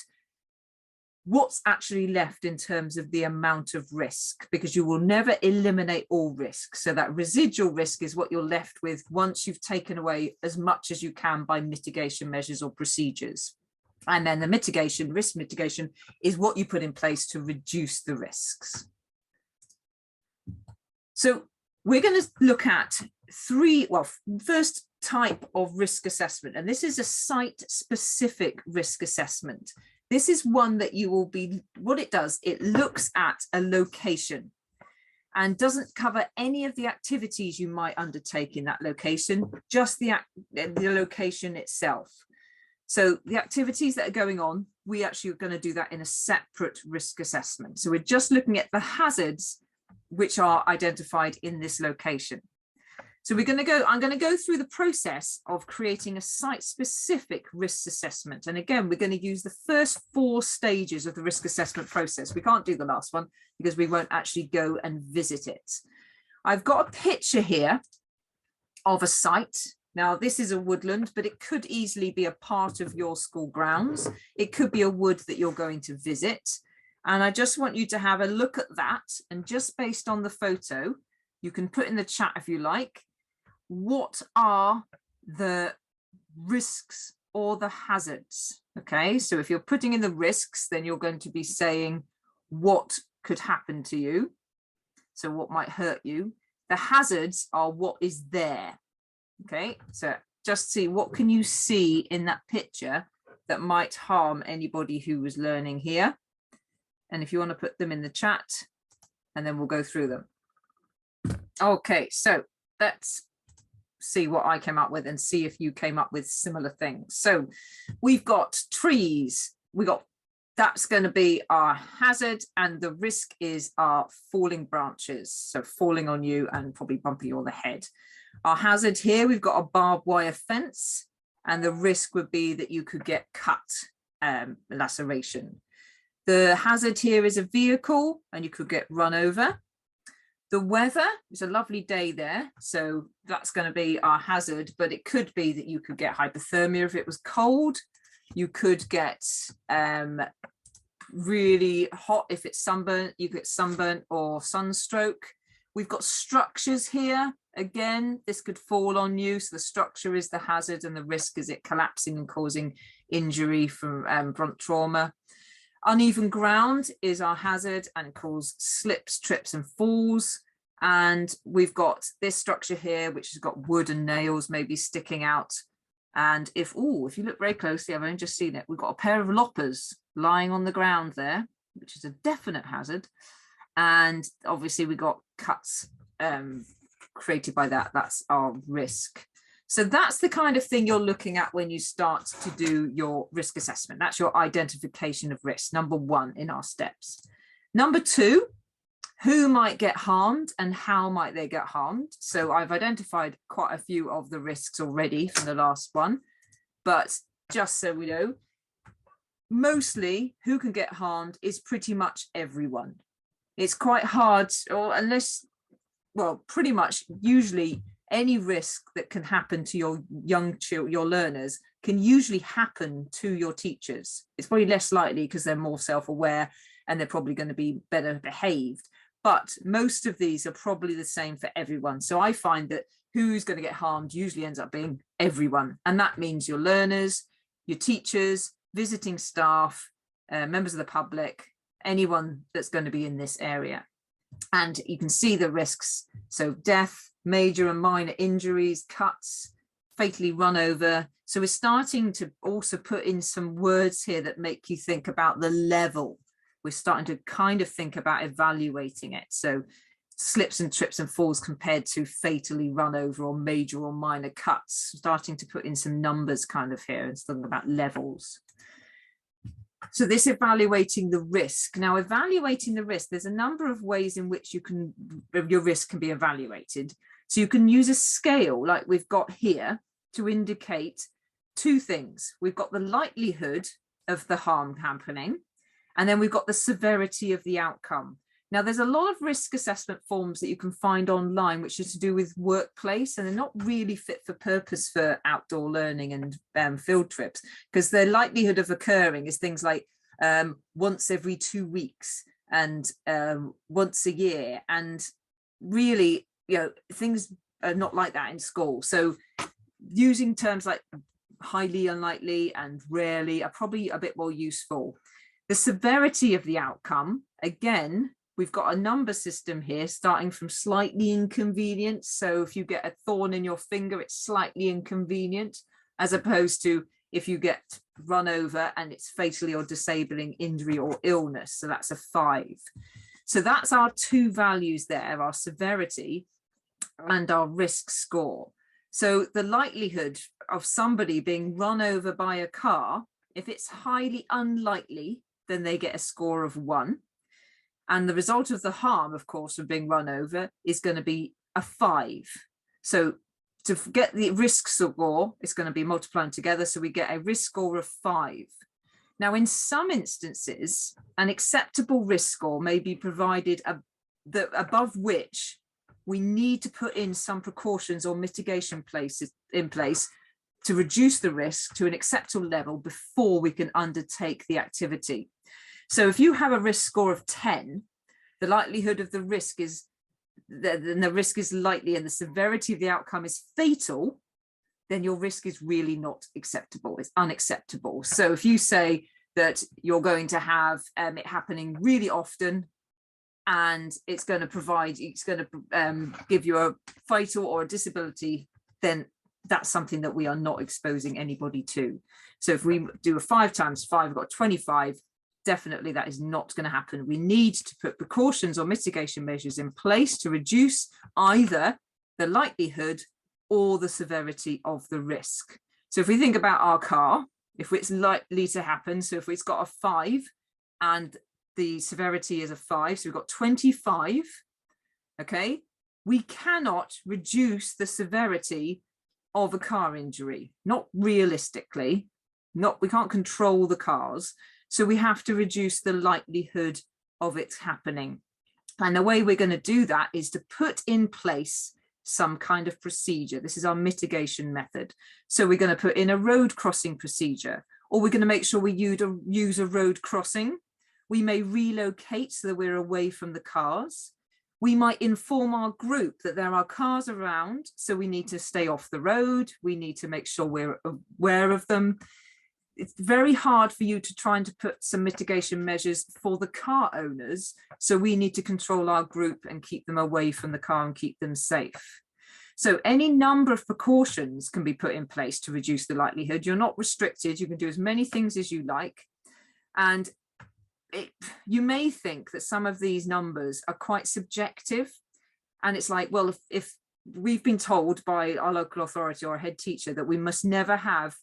what's actually left in terms of the amount of risk, because you will never eliminate all risk. So that residual risk is what you're left with once you've taken away as much as you can by mitigation measures or procedures. And then the mitigation, risk mitigation, is what you put in place to reduce the risks. So we're going to look at first type of risk assessment, and this is a site-specific risk assessment. This is one that you will be, what it does, it looks at a location and doesn't cover any of the activities you might undertake in that location, just the location itself. So the activities that are going on, we actually are going to do that in a separate risk assessment. So we're just looking at the hazards which are identified in this location. So I'm going to go through the process of creating a site-specific risk assessment. And again, we're going to use the first 4 stages of the risk assessment process. We can't do the last one because we won't actually go and visit it. I've got a picture here of a site. Now, this is a woodland, but it could easily be a part of your school grounds. It could be a wood that you're going to visit. And I just want you to have a look at that. And just based on the photo, you can put in the chat if you like, what are the risks or the hazards? Okay, so if you're putting in the risks, then you're going to be saying what could happen to you. So what might hurt you. The hazards are what is there. Okay, so just see, what can you see in that picture that might harm anybody who was learning here? And if you want to put them in the chat, and then we'll go through them. Okay, so let's see what I came up with and see if you came up with similar things. So we've got trees, that's going to be our hazard, and the risk is our falling branches, so falling on you and probably bumping you on the head. Our hazard here, we've got a barbed wire fence, and the risk would be that you could get cut, laceration. The hazard here is a vehicle, and you could get run over. The weather, it's a lovely day there, so that's going to be our hazard, but it could be that you could get hypothermia if it was cold. You could get really hot if it's sunburnt. You get sunburnt or sunstroke. We've got structures here. Again, this could fall on you, so the structure is the hazard, and the risk is it collapsing and causing injury from brunt trauma. Uneven ground is our hazard and cause slips, trips and falls. And we've got this structure here, which has got wood and nails maybe sticking out. And if you look very closely, I've only just seen it, we've got a pair of loppers lying on the ground there, which is a definite hazard. And obviously we got cuts created by that. That's our risk. So that's the kind of thing you're looking at when you start to do your risk assessment. That's your identification of risk, number 1 in our steps. Number 2, who might get harmed and how might they get harmed? So I've identified quite a few of the risks already from the last one, but just so we know, mostly who can get harmed is pretty much everyone. it's quite hard, or unless, well, pretty much usually any risk that can happen to your your learners can usually happen to your teachers. It's probably less likely because they're more self-aware and they're probably going to be better behaved. But most of these are probably the same for everyone. So I find that who's going to get harmed usually ends up being everyone. And that means your learners, your teachers, visiting staff, members of the public, anyone that's going to be in this area. And you can see the risks. So death, major and minor injuries, cuts, fatally run over. So we're starting to also put in some words here that make you think about the level. We're starting to kind of think about evaluating it. So slips and trips and falls compared to fatally run over or major or minor cuts, starting to put in some numbers kind of here and talking about levels. So this evaluating the risk. Now, evaluating the risk, there's a number of ways in which your risk can be evaluated. So you can use a scale like we've got here to indicate two things. We've got the likelihood of the harm happening, and then we've got the severity of the outcome. Now, there's a lot of risk assessment forms that you can find online, which is to do with workplace, and they're not really fit for purpose for outdoor learning and field trips, because their likelihood of occurring is things like once every 2 weeks and once a year. And really, things are not like that in school. So using terms like highly unlikely and rarely are probably a bit more useful. The severity of the outcome, again, we've got a number system here starting from slightly inconvenient. So if you get a thorn in your finger, it's slightly inconvenient, as opposed to if you get run over and it's fatally or disabling injury or illness. So that's a 5. So that's our two values there, our severity and our risk score. So the likelihood of somebody being run over by a car, if it's highly unlikely, then they get a score of 1. And the result of the harm, of course, of being run over is going to be a 5. So to get the risk score, it's going to be multiplying together. So we get a risk score of 5. Now, in some instances, an acceptable risk score may be provided above which we need to put in some precautions or mitigation in place to reduce the risk to an acceptable level before we can undertake the activity. So if you have a risk score of 10, the likelihood of the risk is, then the risk is likely and the severity of the outcome is fatal, then your risk is really not acceptable. It's unacceptable. So if you say that you're going to have it happening really often, and it's going to give you a fatal or a disability, then that's something that we are not exposing anybody to. So if we do a 5 times 5, we've got 25. Definitely that is not going to happen. We need to put precautions or mitigation measures in place to reduce either the likelihood or the severity of the risk. So if we think about our car, if it's likely to happen, so if it's got a 5 and the severity is a 5, so we've got 25, okay, we cannot reduce the severity of a car injury, not realistically, we can't control the cars. So we have to reduce the likelihood of it happening. And the way we're going to do that is to put in place some kind of procedure. This is our mitigation method. So we're going to put in a road crossing procedure, or we're going to make sure we use a road crossing. We may relocate so that we're away from the cars. We might inform our group that there are cars around, so we need to stay off the road. We need to make sure we're aware of them. It's very hard for you to try and to put some mitigation measures for the car owners. So we need to control our group and keep them away from the car and keep them safe. So any number of precautions can be put in place to reduce the likelihood. You're not restricted. You can do as many things as you like. And you may think that some of these numbers are quite subjective. And it's like, well, if we've been told by our local authority or a head teacher that we must never have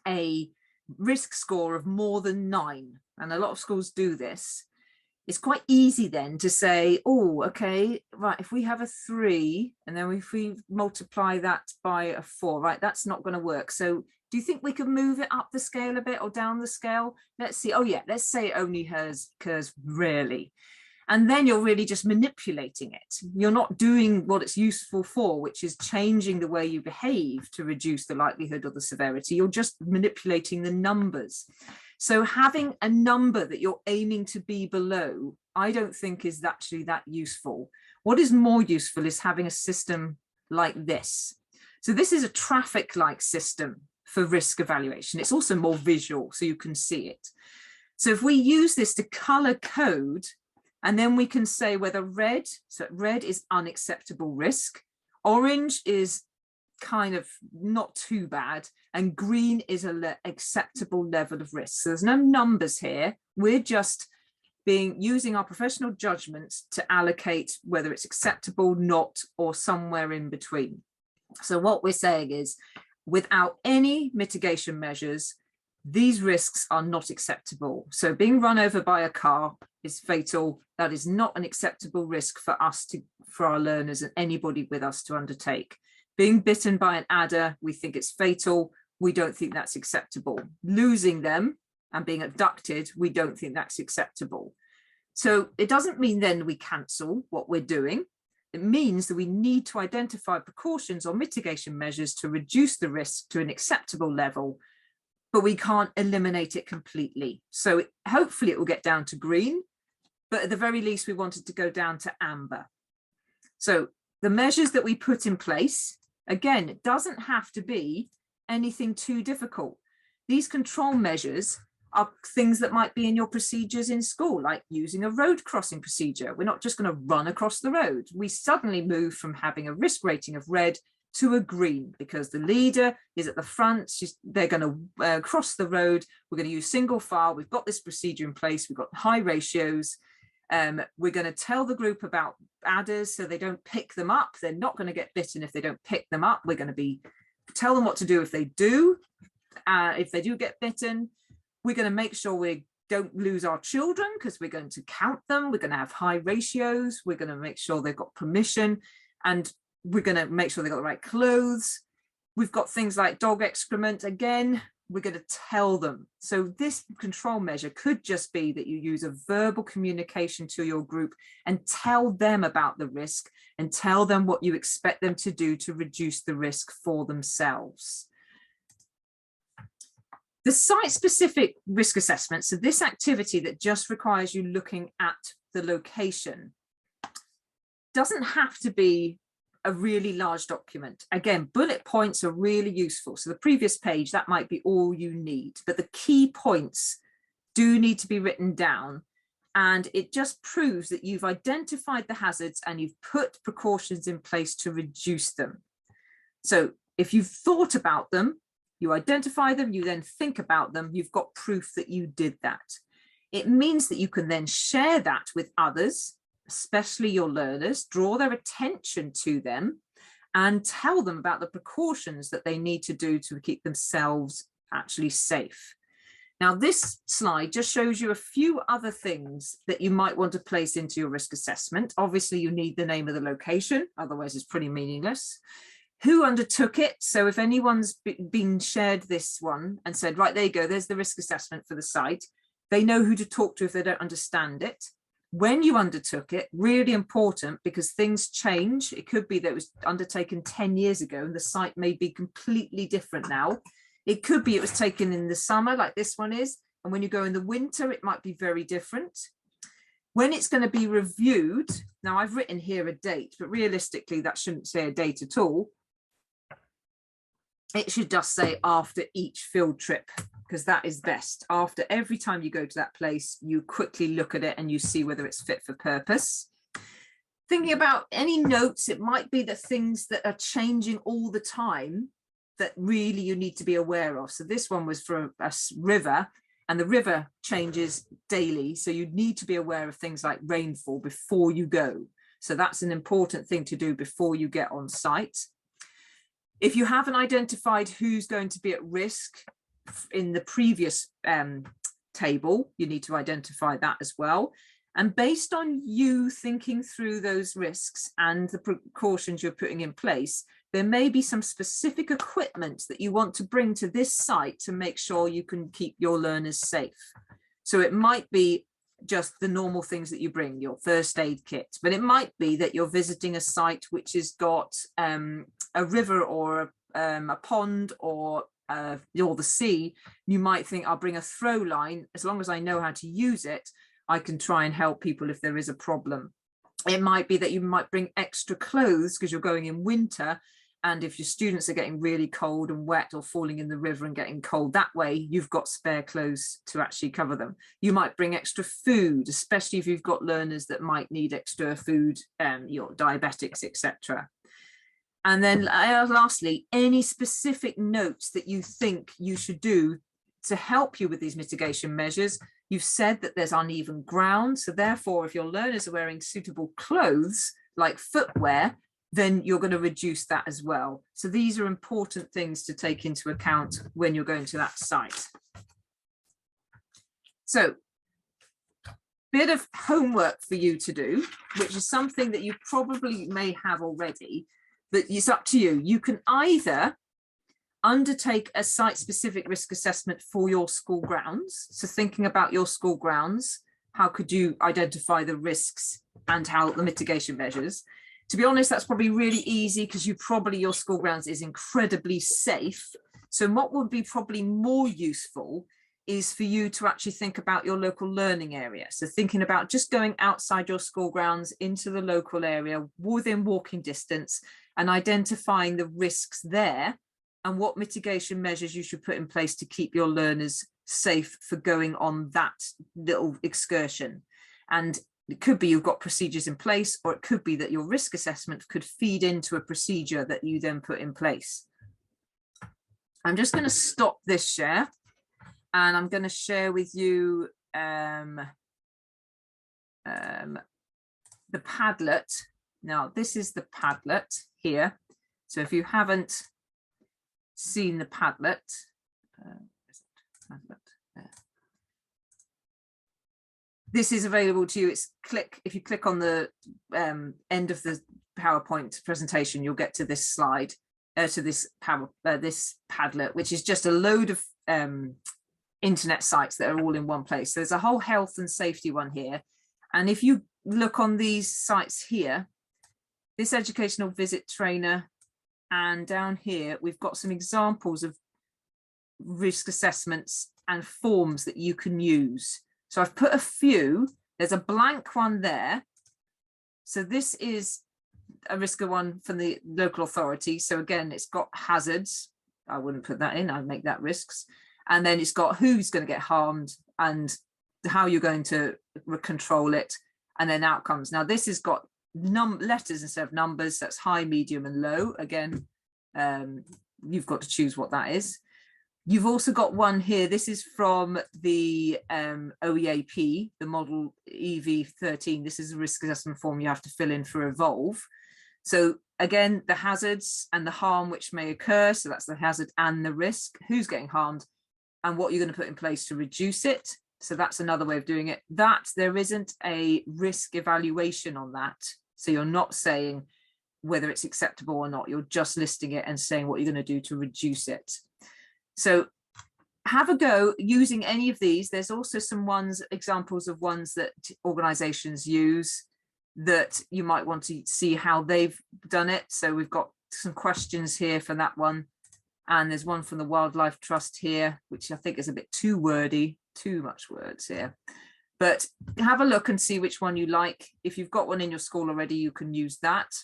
a risk score of more than 9, and a lot of schools do this, it's quite easy then to say, oh, okay, right, if we have a 3 and then if we multiply that by a 4, right, that's not going to work. So do you think we could move it up the scale a bit or down the scale? Let's see. Oh yeah, let's say it only occurs rarely. And then you're really just manipulating it. You're not doing what it's useful for, which is changing the way you behave to reduce the likelihood or the severity. You're just manipulating the numbers. So having a number that you're aiming to be below, I don't think is actually that useful. What is more useful is having a system like this. So this is a traffic-like system for risk evaluation. It's also more visual, so you can see it. So if we use this to color code, and then we can say whether red, so red is unacceptable risk, orange is kind of not too bad, and green is an acceptable level of risk. So there's no numbers here. We're just using our professional judgments to allocate whether it's acceptable, not, or somewhere in between. So what we're saying is, without any mitigation measures, these risks are not acceptable. So being run over by a car is fatal. That is not an acceptable risk for us for our learners and anybody with us to undertake. Being bitten by an adder, we think it's fatal. We don't think that's acceptable. Losing them and being abducted, we don't think that's acceptable. So it doesn't mean then we cancel what we're doing. It means that we need to identify precautions or mitigation measures to reduce the risk to an acceptable level, but we can't eliminate it completely. So hopefully it will get down to green, but at the very least, we wanted to go down to amber. So the measures that we put in place, again, it doesn't have to be anything too difficult. These control measures are things that might be in your procedures in school, like using a road crossing procedure. We're not just going to run across the road. We suddenly move from having a risk rating of red to a green because the leader is at the front. They're going to cross the road. We're going to use single file. We've got this procedure in place. We've got high ratios. We're going to tell the group about adders so they don't pick them up. They're not going to get bitten if they don't pick them up. We're going to tell them what to do if they do get bitten. We're going to make sure we don't lose our children because we're going to count them. We're going to have high ratios. We're going to make sure they've got permission, and we're going to make sure they've got the right clothes. We've got things like dog excrement. Again, we're going to tell them. So this control measure could just be that you use a verbal communication to your group and tell them about the risk and tell them what you expect them to do to reduce the risk for themselves. The site-specific risk assessment, so this activity that just requires you looking at the location, doesn't have to be a really large document. Again, bullet points are really useful. So the previous page, that might be all you need, but the key points do need to be written down. And it just proves that you've identified the hazards and you've put precautions in place to reduce them. So if you've thought about them, you identify them, you then think about them, you've got proof that you did that. It means that you can then share that with others, especially your learners, draw their attention to them and tell them about the precautions that they need to do to keep themselves actually safe. Now, this slide just shows you a few other things that you might want to place into your risk assessment. Obviously, you need the name of the location, otherwise it's pretty meaningless. Who undertook it? So if anyone's been shared this one and said, right, there you go, there's the risk assessment for the site, they know who to talk to if they don't understand it. When you undertook it, really important because things change. It could be that it was undertaken 10 years ago and the site may be completely different now. It could be it was taken in the summer like this one is. And when you go in the winter, it might be very different. When it's going to be reviewed, now I've written here a date, but realistically that shouldn't say a date at all. It should just say after each field trip, because that is best. After every time you go to that place, you quickly look at it and you see whether it's fit for purpose. Thinking about any notes, it might be the things that are changing all the time that really you need to be aware of. So this one was for a river, and the river changes daily. So you need to be aware of things like rainfall before you go. So that's an important thing to do before you get on site. If you haven't identified who's going to be at risk in the previous table, you need to identify that as well. And based on you thinking through those risks and the precautions you're putting in place, there may be some specific equipment that you want to bring to this site to make sure you can keep your learners safe. So it might be just the normal things that you bring, your first aid kit, but it might be that you're visiting a site which has got a river or a pond or the sea. You might think, I'll bring a throw line. As long as I know how to use it, I can try and help people if there is a problem. It might be that you might bring extra clothes because you're going in winter, and if your students are getting really cold and wet or falling in the river and getting cold that way, you've got spare clothes to actually cover them. You might bring extra food, especially if you've got learners that might need extra food, your diabetics, etc. And then lastly, any specific notes that you think you should do to help you with these mitigation measures. You've said that there's uneven ground, so therefore if your learners are wearing suitable clothes like footwear, then you're going to reduce that as well. So these are important things to take into account when you're going to that site. So, bit of homework for you to do, which is something that you probably may have already, but it's up to you. You can either undertake a site-specific risk assessment for your school grounds. So thinking about your school grounds, how could you identify the risks and how the mitigation measures? To be honest, that's probably really easy because your school grounds is incredibly safe. So what would be probably more useful is for you to actually think about your local learning area. So thinking about just going outside your school grounds into the local area within walking distance and identifying the risks there and what mitigation measures you should put in place to keep your learners safe for going on that little excursion. And it could be you've got procedures in place, or it could be that your risk assessment could feed into a procedure that you then put in place. I'm just going to stop this share and I'm going to share with you the Padlet. Now, this is the Padlet here. So if you haven't seen the Padlet, this is available to you. If you click on the end of the PowerPoint presentation, you'll get to this slide, to this Padlet, which is just a load of internet sites that are all in one place. So there's a whole health and safety one here. And if you look on these sites here, this educational visit trainer, and down here, we've got some examples of risk assessments and forms that you can use. So I've put a few. There's a blank one there. So this is a risk one from the local authority. So again, it's got hazards. I wouldn't put that in, I'd make that risks. And then it's got who's going to get harmed and how you're going to control it, and then outcomes. Now this has got letters instead of numbers. That's high, medium and low. Again, you've got to choose what that is. You've also got one here. This is from the OEAP, the model EV13. This is a risk assessment form you have to fill in for Evolve. So again, the hazards and the harm which may occur. So that's the hazard and the risk, who's getting harmed and what you're going to put in place to reduce it. So that's another way of doing it. That there isn't a risk evaluation on that. So you're not saying whether it's acceptable or not. You're just listing it and saying what you're going to do to reduce it. So have a go using any of these. There's also some examples of ones that organizations use that you might want to see how they've done it. So we've got some questions here for that one. And there's one from the Wildlife Trust here, which I think is a bit too wordy, too much words here. But have a look and see which one you like. If you've got one in your school already, you can use that.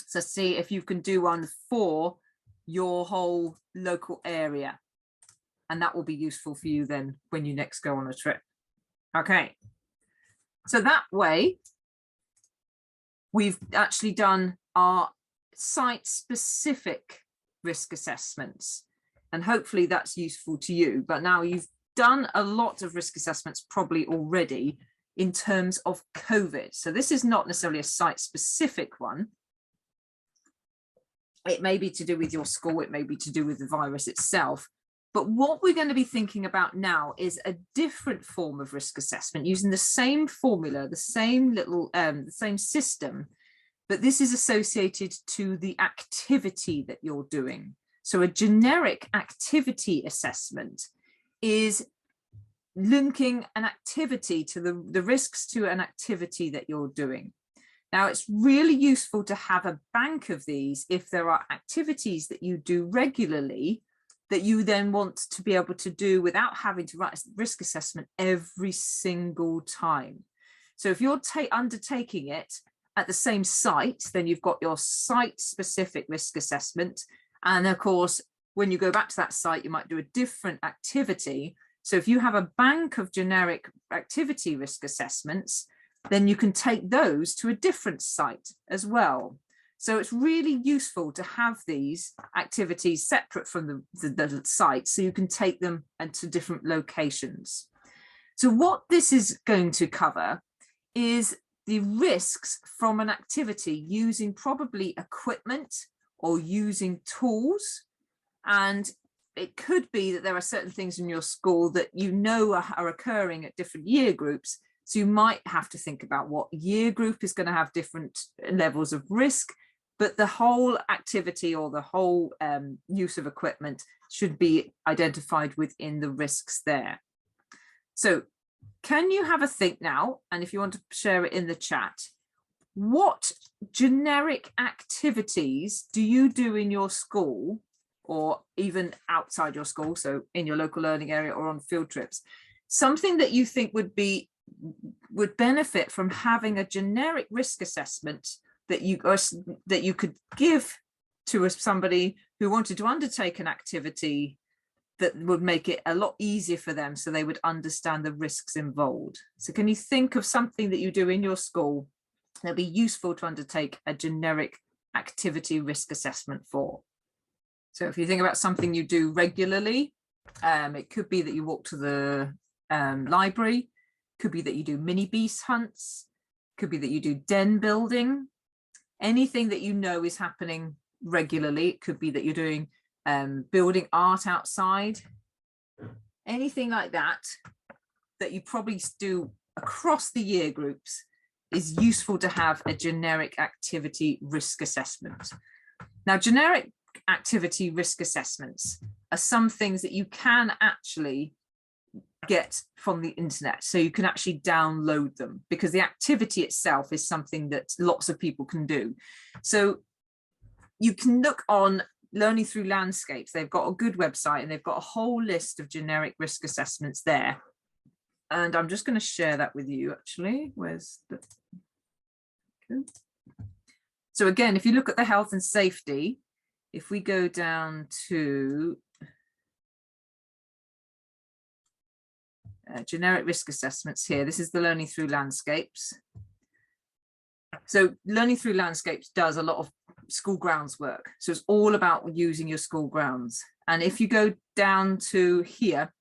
So see if you can do one for your whole local area, and that will be useful for you then when you next go on a trip. Okay, so that way we've actually done our site-specific risk assessments, and hopefully that's useful to you. But now you've done a lot of risk assessments probably already in terms of COVID. So this is not necessarily a site-specific one. It may be to do with your school, it may be to do with the virus itself. But what we're going to be thinking about now is a different form of risk assessment using the same formula, the same the same system, but this is associated to the activity that you're doing. So a generic activity assessment is linking an activity to the risks to an activity that you're doing. Now, it's really useful to have a bank of these if there are activities that you do regularly that you then want to be able to do without having to write a risk assessment every single time. So if you're undertaking it at the same site, then you've got your site-specific risk assessment. And of course, when you go back to that site, you might do a different activity. So if you have a bank of generic activity risk assessments, then you can take those to a different site as well. So it's really useful to have these activities separate from the site so you can take them to different locations. So what this is going to cover is the risks from an activity using probably equipment or using tools. And it could be that there are certain things in your school that you know are occurring at different year groups. So you might have to think about what year group is going to have different levels of risk, but the whole activity or the whole use of equipment should be identified within the risks there. So can you have a think now? And if you want to share it in the chat, what generic activities do you do in your school or even outside your school, so in your local learning area or on field trips, something that you think would benefit from having a generic risk assessment that you could give to somebody who wanted to undertake an activity that would make it a lot easier for them so they would understand the risks involved. So can you think of something that you do in your school that'd be useful to undertake a generic activity risk assessment for? So if you think about something you do regularly, it could be that you walk to the library, could be that you do mini beast hunts, could be that you do den building, anything that you know is happening regularly. It could be that you're doing building art outside, anything like that, that you probably do across the year groups is useful to have a generic activity risk assessment. Now, generic activity risk assessments are some things that you can actually get from the internet, so you can actually download them because the activity itself is something that lots of people can do. So you can look on Learning Through Landscapes. They've got a good website and they've got a whole list of generic risk assessments there, and I'm just going to share that with you. Actually, where's the okay. So again, if you look at the health and safety, if we go down to generic risk assessments here, this is the Learning Through Landscapes. So Learning Through Landscapes does a lot of school grounds work. So it's all about using your school grounds. And if you go down to here,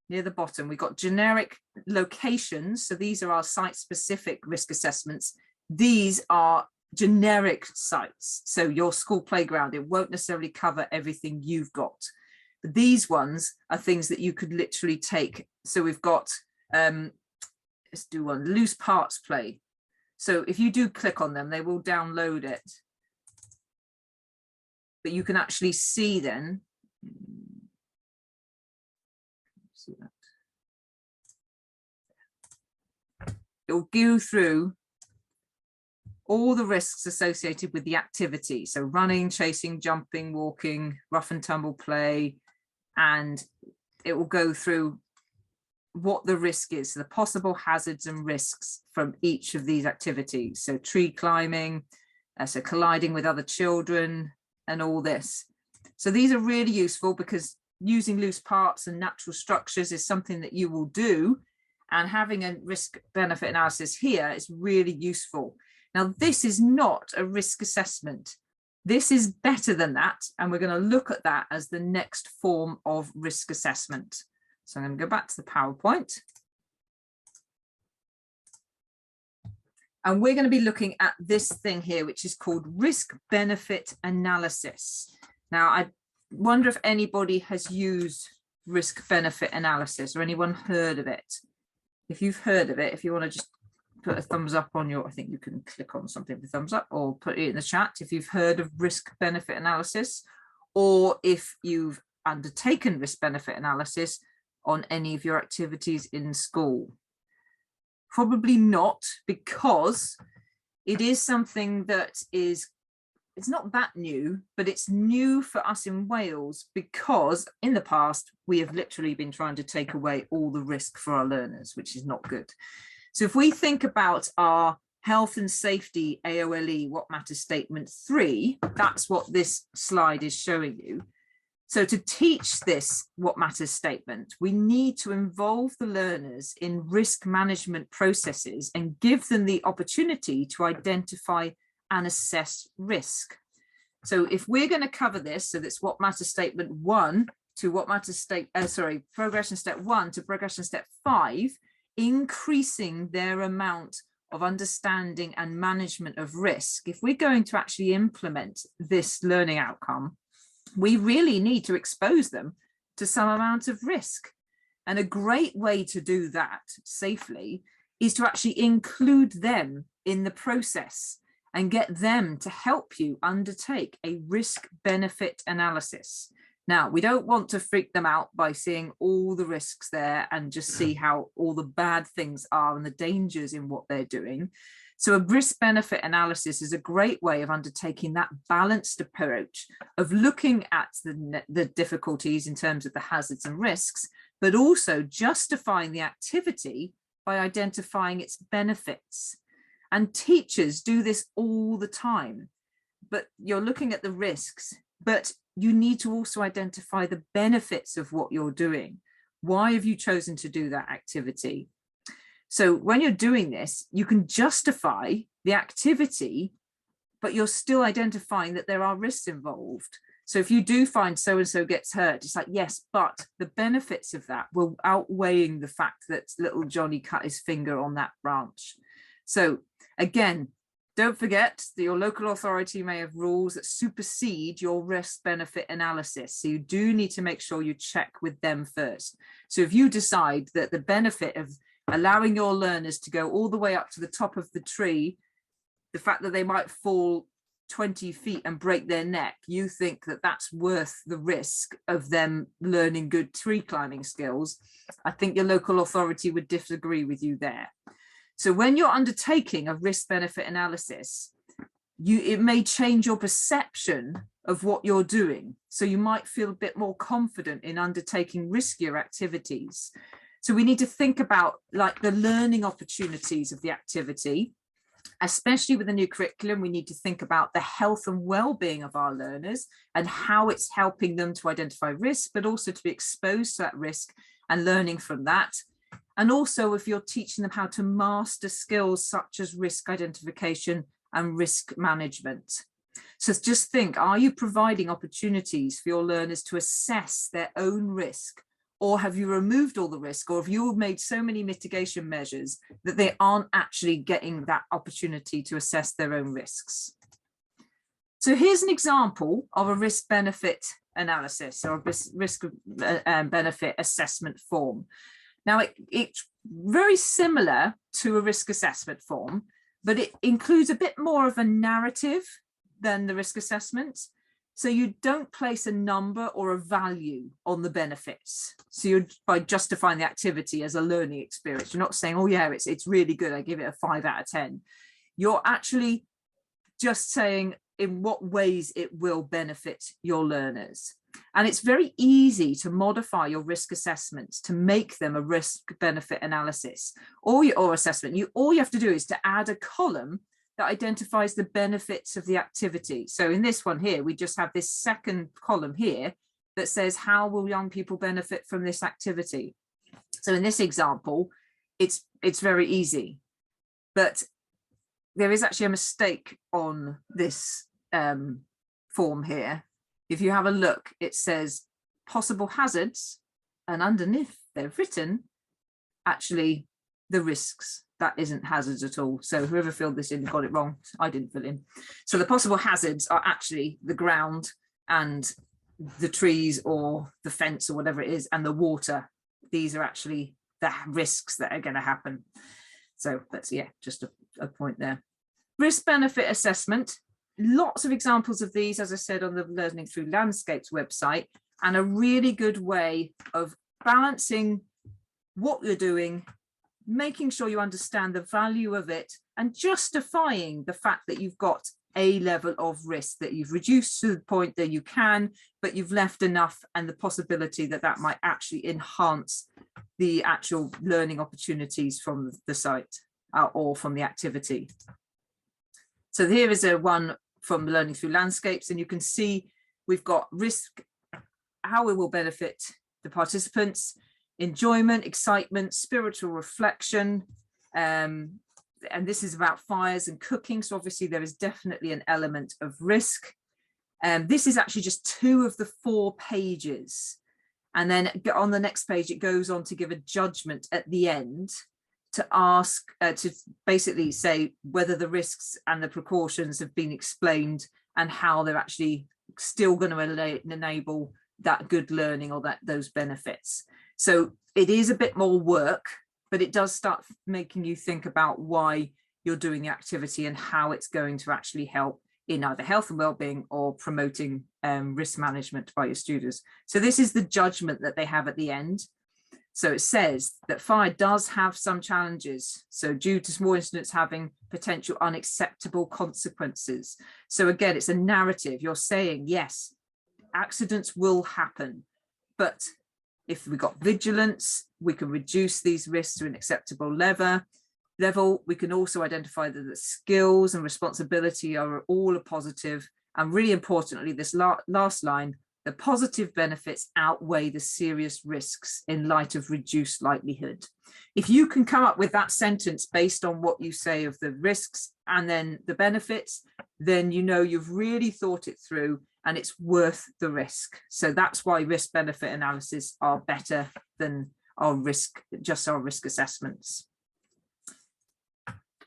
near the bottom, we've got generic locations. So these are our site-specific risk assessments. These are generic sites. So your school playground, it won't necessarily cover everything you've got. But these ones are things that you could literally take. So we've got, let's do one, loose parts play. So if you do click on them, they will download it. But you can actually see then, see that. It will go through all the risks associated with the activity. So running, chasing, jumping, walking, rough and tumble play, and it will go through what the risk is, so the possible hazards and risks from each of these activities. So tree climbing, so colliding with other children and all this. So these are really useful because using loose parts and natural structures is something that you will do, and having a risk benefit analysis here is really useful. Now, this is not a risk assessment. This is better than that, and we're going to look at that as the next form of risk assessment. So I'm going to go back to the PowerPoint. And we're going to be looking at this thing here, which is called risk benefit analysis. Now, I wonder if anybody has used risk benefit analysis or anyone heard of it. If you've heard of it, if you want to just put a thumbs up on your, I think you can click on something with thumbs up, or put it in the chat if you've heard of risk benefit analysis, or if you've undertaken risk benefit analysis on any of your activities in school? Probably not, because it is something that is, it's not that new, but it's new for us in Wales because in the past, we have literally been trying to take away all the risk for our learners, which is not good. So if we think about our health and safety AOLE, What Matters Statement 3, that's what this slide is showing you. So to teach this What Matters statement, we need to involve the learners in risk management processes and give them the opportunity to identify and assess risk. So if we're going to cover this, so that's What Matters Statement 1 to What Matters Progression Step 1 to Progression Step 5, increasing their amount of understanding and management of risk. If we're going to actually implement this learning outcome, we really need to expose them to some amount of risk. And a great way to do that safely is to actually include them in the process and get them to help you undertake a risk benefit analysis. Now, we don't want to freak them out by seeing all the risks there and just see how all the bad things are and the dangers in what they're doing. So a risk benefit analysis is a great way of undertaking that balanced approach of looking at the difficulties in terms of the hazards and risks, but also justifying the activity by identifying its benefits. And teachers do this all the time, but you're looking at the risks, but you need to also identify the benefits of what you're doing. Why have you chosen to do that activity? So when you're doing this, you can justify the activity, but you're still identifying that there are risks involved. So if you do find so-and-so gets hurt, it's like, yes, but the benefits of that will outweighing the fact that little Johnny cut his finger on that branch. So again, don't forget that your local authority may have rules that supersede your risk benefit analysis. So you do need to make sure you check with them first. So if you decide that the benefit of allowing your learners to go all the way up to the top of the tree, the fact that they might fall 20 feet and break their neck, you think that that's worth the risk of them learning good tree climbing skills, I think your local authority would disagree with you there. So when you're undertaking a risk benefit analysis, it may change your perception of what you're doing. So you might feel a bit more confident in undertaking riskier activities. So we need to think about like the learning opportunities of the activity, especially with the new curriculum. We need to think about the health and well-being of our learners and how it's helping them to identify risk, but also to be exposed to that risk and learning from that. And also if you're teaching them how to master skills such as risk identification and risk management. So just think, are you providing opportunities for your learners to assess their own risk? Or have you removed all the risk, or have you made so many mitigation measures that they aren't actually getting that opportunity to assess their own risks? So here's an example of a risk benefit analysis or a risk benefit assessment form. Now it's very similar to a risk assessment form, but it includes a bit more of a narrative than the risk assessment. So you don't place a number or a value on the benefits. So you're by justifying the activity as a learning experience. You're not saying, oh yeah, it's really good, I give it a 5 out of 10. You're actually just saying in what ways it will benefit your learners. And it's very easy to modify your risk assessments to make them a risk benefit analysis or assessment. All you have to do is to add a column that identifies the benefits of the activity. So in this one here, we just have this second column here that says, how will young people benefit from this activity? So in this example, it's very easy, but there is actually a mistake on this form here. If you have a look, it says possible hazards, and underneath they've written actually the risks. That isn't hazards at all. So whoever filled this in got it wrong. I didn't fill in. So the possible hazards are actually the ground and the trees or the fence or whatever it is, and the water. These are actually the risks that are going to happen. So that's, yeah, just a point there. Risk benefit assessment. Lots of examples of these, as I said, on the Learning Through Landscapes website, and a really good way of balancing what you're doing, making sure you understand the value of it, and justifying the fact that you've got a level of risk that you've reduced to the point that you can, but you've left enough and the possibility that that might actually enhance the actual learning opportunities from the site or from the activity. So here is a one from Learning Through Landscapes, and you can see we've got risk, how it will benefit the participants, enjoyment, excitement, spiritual reflection, and this is about fires and cooking. So obviously there is definitely an element of risk. This is actually just 2 of the 4 pages. And then on the next page, it goes on to give a judgment at the end to ask, to basically say whether the risks and the precautions have been explained and how they're actually still going to enable that good learning or those benefits. So it is a bit more work, but it does start making you think about why you're doing the activity and how it's going to actually help in either health and well-being or promoting risk management by your students. So this is the judgment that they have at the end. So it says that fire does have some challenges. So due to small incidents having potential unacceptable consequences. So again, it's a narrative. You're saying, yes, accidents will happen, but if we got vigilance, we can reduce these risks to an acceptable level. We can also identify that the skills and responsibility are all a positive. And really importantly, this last line, the positive benefits outweigh the serious risks in light of reduced likelihood. If you can come up with that sentence based on what you say of the risks and then the benefits, then you know you've really thought it through and it's worth the risk. So that's why risk benefit analysis are better than our risk assessments.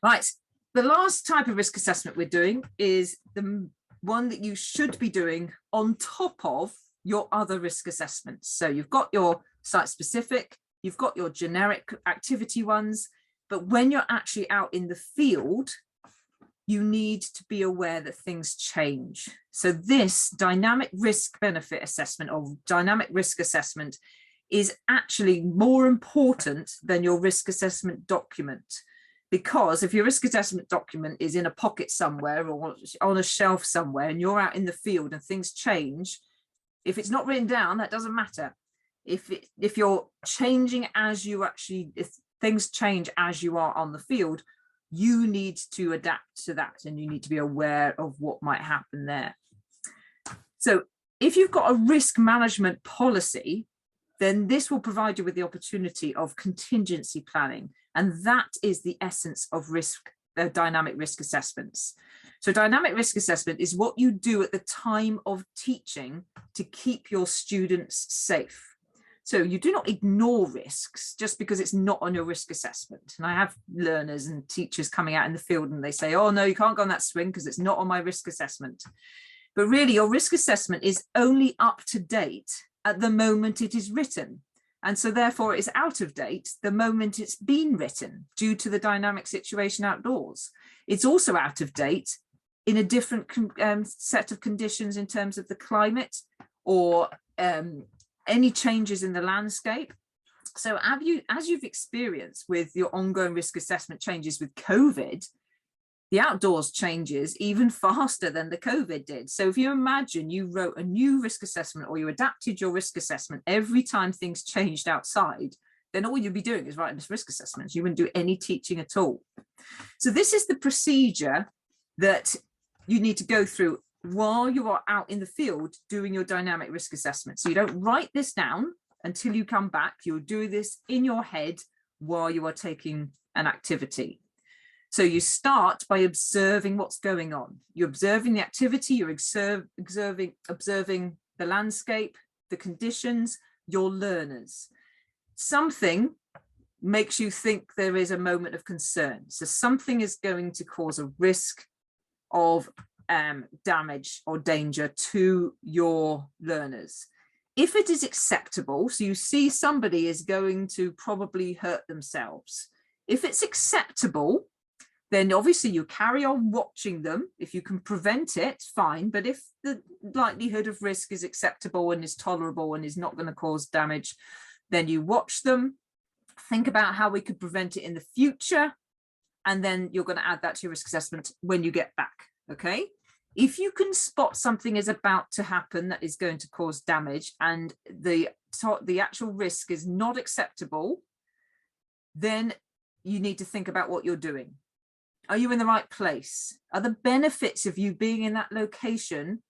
Right, the last type of risk assessment we're doing is the one that you should be doing on top of your other risk assessments. So you've got your site specific, you've got your generic activity ones, but when you're actually out in the field, you need to be aware that things change. So this dynamic risk benefit assessment or dynamic risk assessment is actually more important than your risk assessment document. Because if your risk assessment document is in a pocket somewhere or on a shelf somewhere and you're out in the field and things change, if it's not written down, that doesn't matter. If you're changing as you actually, if things change as you are on the field, you need to adapt to that and you need to be aware of what might happen there. So if you've got a risk management policy, then this will provide you with the opportunity of contingency planning. And that is the essence of dynamic risk assessments. So dynamic risk assessment is what you do at the time of teaching to keep your students safe. So you do not ignore risks just because it's not on your risk assessment. And I have learners and teachers coming out in the field and they say, oh no, you can't go on that swing because it's not on my risk assessment. But really your risk assessment is only up to date at the moment it is written. And so therefore it's out of date the moment it's been written due to the dynamic situation outdoors. It's also out of date in a different set of conditions in terms of the climate or any changes in the landscape. So as you've experienced with your ongoing risk assessment changes with COVID, the outdoors changes even faster than the COVID did. So if you imagine you wrote a new risk assessment or you adapted your risk assessment every time things changed outside, then all you'd be doing is writing this risk assessments. You wouldn't do any teaching at all. So this is the procedure that you need to go through while you are out in the field doing your dynamic risk assessment. So you don't write this down until you come back. You'll do this in your head while you are taking an activity. So you start by observing what's going on. You're observing the activity, you're observing the landscape, the conditions, your learners. Something makes you think there is a moment of concern. So something is going to cause a risk of damage or danger to your learners. If it is acceptable, so you see somebody is going to probably hurt themselves. If it's acceptable, then obviously you carry on watching them. If you can prevent it, fine. But if the likelihood of risk is acceptable and is tolerable and is not going to cause damage, Then you watch them, think about how we could prevent it in the future, and then you're going to add that to your risk assessment when you get back. Okay. If you can spot something is about to happen that is going to cause damage and the actual risk is not acceptable, then you need to think about what you're doing. Are you in the right place? Are the benefits of you being in that location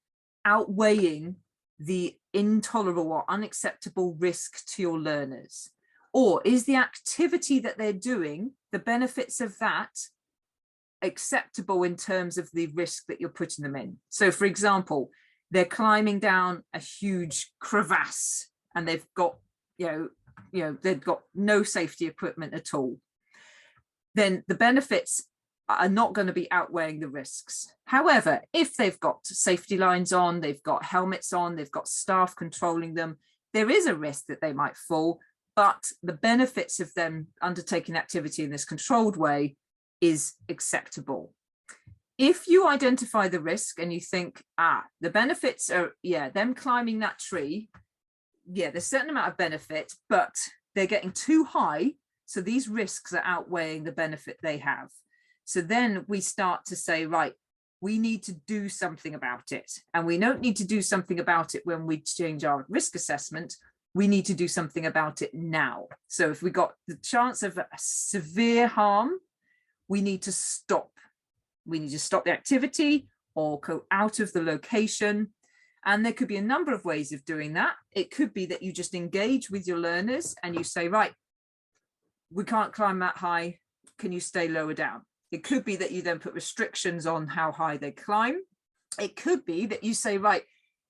outweighing the intolerable or unacceptable risk to your learners? Or is the activity that they're doing, the benefits of that, acceptable in terms of the risk that you're putting them in? So for example, they're climbing down a huge crevasse and they've got, they've got no safety equipment at all. Then the benefits are not going to be outweighing the risks. However, if they've got safety lines on, they've got helmets on, they've got staff controlling them, there is a risk that they might fall, but the benefits of them undertaking activity in this controlled way is acceptable. If you identify the risk and you think, the benefits are, them climbing that tree, there's a certain amount of benefit, but they're getting too high, so these risks are outweighing the benefit they have. So then we start to say, right, we need to do something about it. And we don't need to do something about it when we change our risk assessment. We need to do something about it now. So if we got the chance of a severe harm, we need to stop. We need to stop the activity or go out of the location. And there could be a number of ways of doing that. It could be that you just engage with your learners and you say, right, we can't climb that high. Can you stay lower down? It could be that you then put restrictions on how high they climb. It could be that you say, right,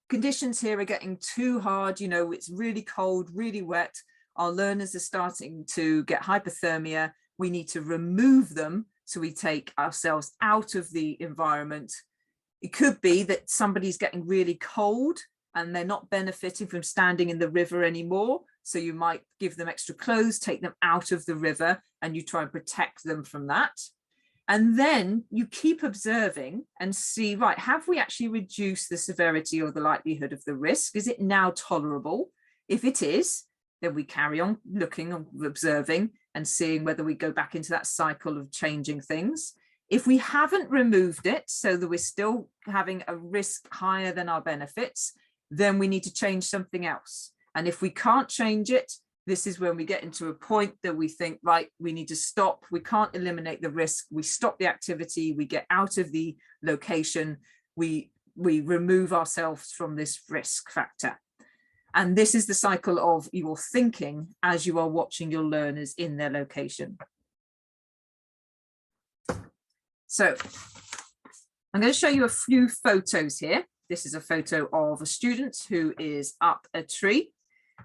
conditions here are getting too hard. It's really cold, really wet. Our learners are starting to get hypothermia. We need to remove them. So we take ourselves out of the environment. It could be that somebody's getting really cold and they're not benefiting from standing in the river anymore. So you might give them extra clothes, take them out of the river, and you try and protect them from that. And then you keep observing and see, right, have we actually reduced the severity or the likelihood of the risk? Is it now tolerable? If it is, then we carry on looking and observing and seeing whether we go back into that cycle of changing things. If we haven't removed it so that we're still having a risk higher than our benefits, then we need to change something else. And if we can't change it, this is when we get into a point that we think, right, we need to stop. We can't eliminate the risk. We stop the activity. We get out of the location. We remove ourselves from this risk factor. And this is the cycle of your thinking as you are watching your learners in their location. So I'm going to show you a few photos here. This is a photo of a student who is up a tree.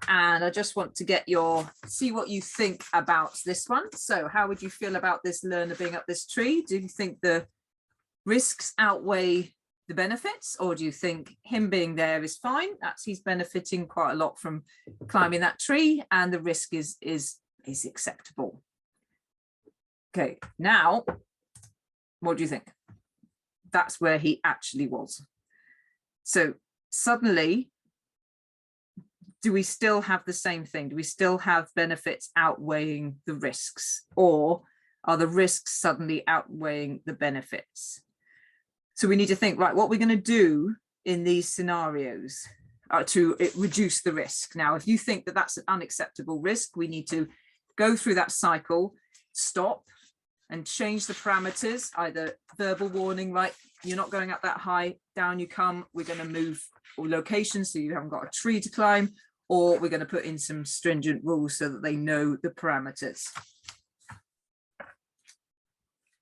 And I just want to see what you think about this one. So how would you feel about this learner being up this tree? Do you think the risks outweigh the benefits, or do you think him being there is fine? He's benefiting quite a lot from climbing that tree and the risk is acceptable. Okay, now, what do you think? That's where he actually was. So suddenly, do we still have the same thing? Do we still have benefits outweighing the risks, or are the risks suddenly outweighing the benefits? So we need to think, right, what we're going to do in these scenarios to reduce the risk. Now, if you think that that's an unacceptable risk, we need to go through that cycle, stop and change the parameters, either verbal warning, right, you're not going up that high, down you come, we're going to move locations so you haven't got a tree to climb, or we're going to put in some stringent rules so that they know the parameters.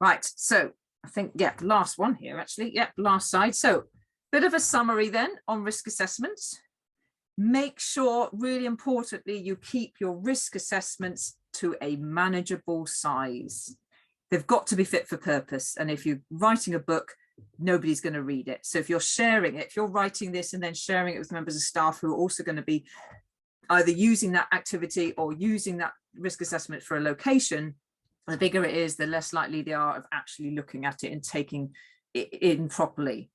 Right, so I think, last one here, actually. Last slide. So bit of a summary then on risk assessments. Make sure, really importantly, you keep your risk assessments to a manageable size. They've got to be fit for purpose. And if you're writing a book, nobody's going to read it. So if you're sharing it, if you're writing this and then sharing it with members of staff who are also going to be either using that activity or using that risk assessment for a location, the bigger it is, the less likely they are of actually looking at it and taking it in properly.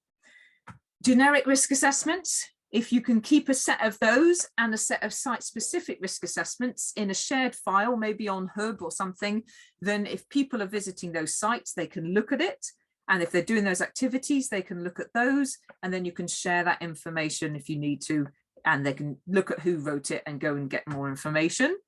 Generic risk assessments, If you can keep a set of those and a set of site-specific risk assessments in a shared file, maybe on Hub or something, then if people are visiting those sites, they can look at it. And if they're doing those activities, they can look at those, and then you can share that information if you need to, and they can look at who wrote it and go and get more information.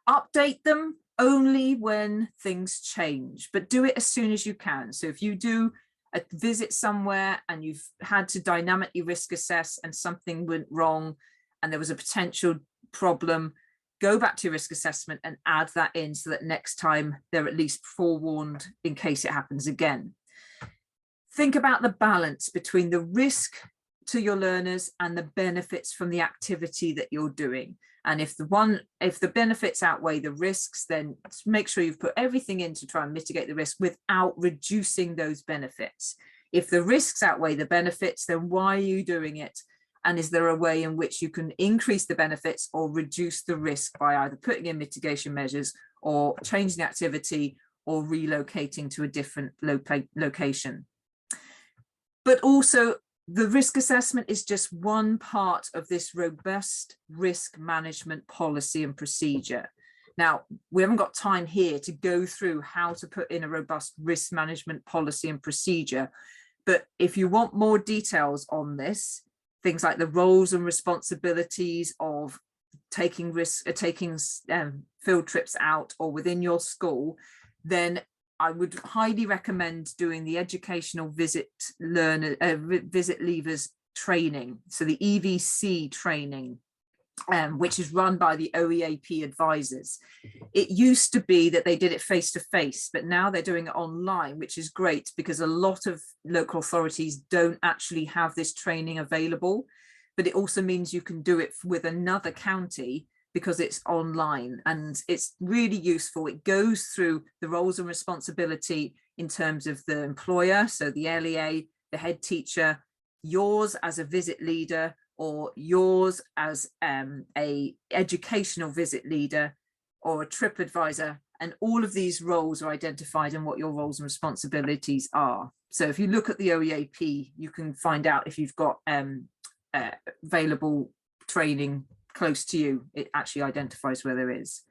Update them only when things change, but do it as soon as you can. So if you do a visit somewhere and you've had to dynamically risk assess and something went wrong and there was a potential problem, go back to your risk assessment and add that in so that next time they're at least forewarned in case it happens again. Think about the balance between the risk to your learners and the benefits from the activity that you're doing. And if the benefits outweigh the risks, then make sure you've put everything in to try and mitigate the risk without reducing those benefits. If the risks outweigh the benefits, then why are you doing it? And is there a way in which you can increase the benefits or reduce the risk by either putting in mitigation measures or changing the activity or relocating to a different location? But also, the risk assessment is just one part of this robust risk management policy and procedure. Now, we haven't got time here to go through how to put in a robust risk management policy and procedure, but if you want more details on this, things like the roles and responsibilities of taking field trips out or within your school, then I would highly recommend doing the educational visit leavers training. So the EVC training, which is run by the OEAP advisors. It used to be that they did it face to face, but now they're doing it online, which is great because a lot of local authorities don't actually have this training available. But it also means you can do it with another county because it's online, and it's really useful. It goes through the roles and responsibility in terms of the employer, so the LEA, the head teacher, yours as a visit leader, or yours as a educational visit leader or a trip advisor, and all of these roles are identified and what your roles and responsibilities are. So if you look at the OEAP, you can find out if you've got available training close to you. It actually identifies where there is.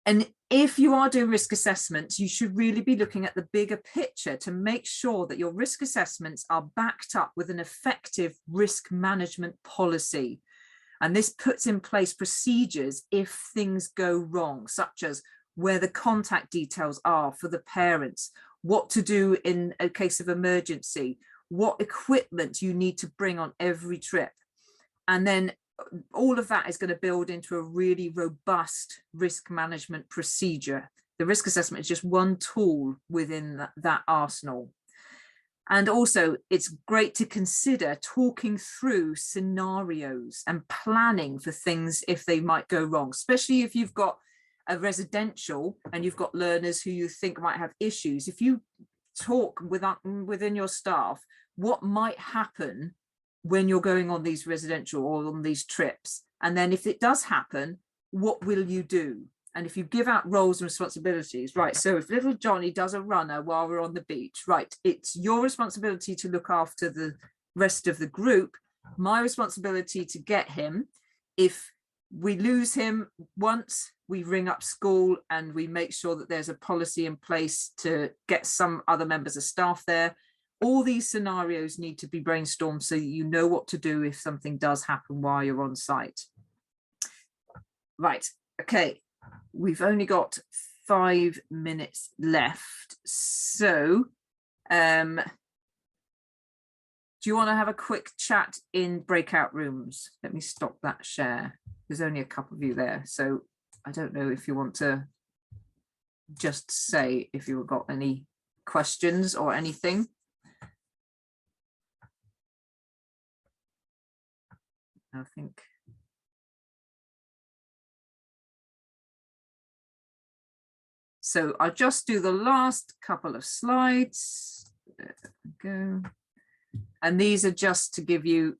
And if you are doing risk assessments, you should really be looking at the bigger picture to make sure that your risk assessments are backed up with an effective risk management policy. And this puts in place procedures if things go wrong, such as where the contact details are for the parents, what to do in a case of emergency, what equipment you need to bring on every trip. And then all of that is going to build into a really robust risk management procedure. The risk assessment is just one tool within that arsenal. And also, it's great to consider talking through scenarios and planning for things if they might go wrong, especially if you've got a residential and you've got learners who you think might have issues. If you talk within your staff, what might happen when you're going on these residential or on these trips, and then if it does happen, what will you do? And if you give out roles and responsibilities, right, so if little Johnny does a runner while we're on the beach, right, it's your responsibility to look after the rest of the group, my responsibility to get him. If we lose him once, we ring up school and we make sure that there's a policy in place to get some other members of staff there. All these scenarios need to be brainstormed so you know what to do if something does happen while you're on site. Right, okay, we've only got 5 minutes left. So do you want to have a quick chat in breakout rooms? Let me stop that share. There's only a couple of you there. So I don't know if you want to just say if you've got any questions or anything. I think. So I'll just do the last couple of slides. There we go. And these are just to give you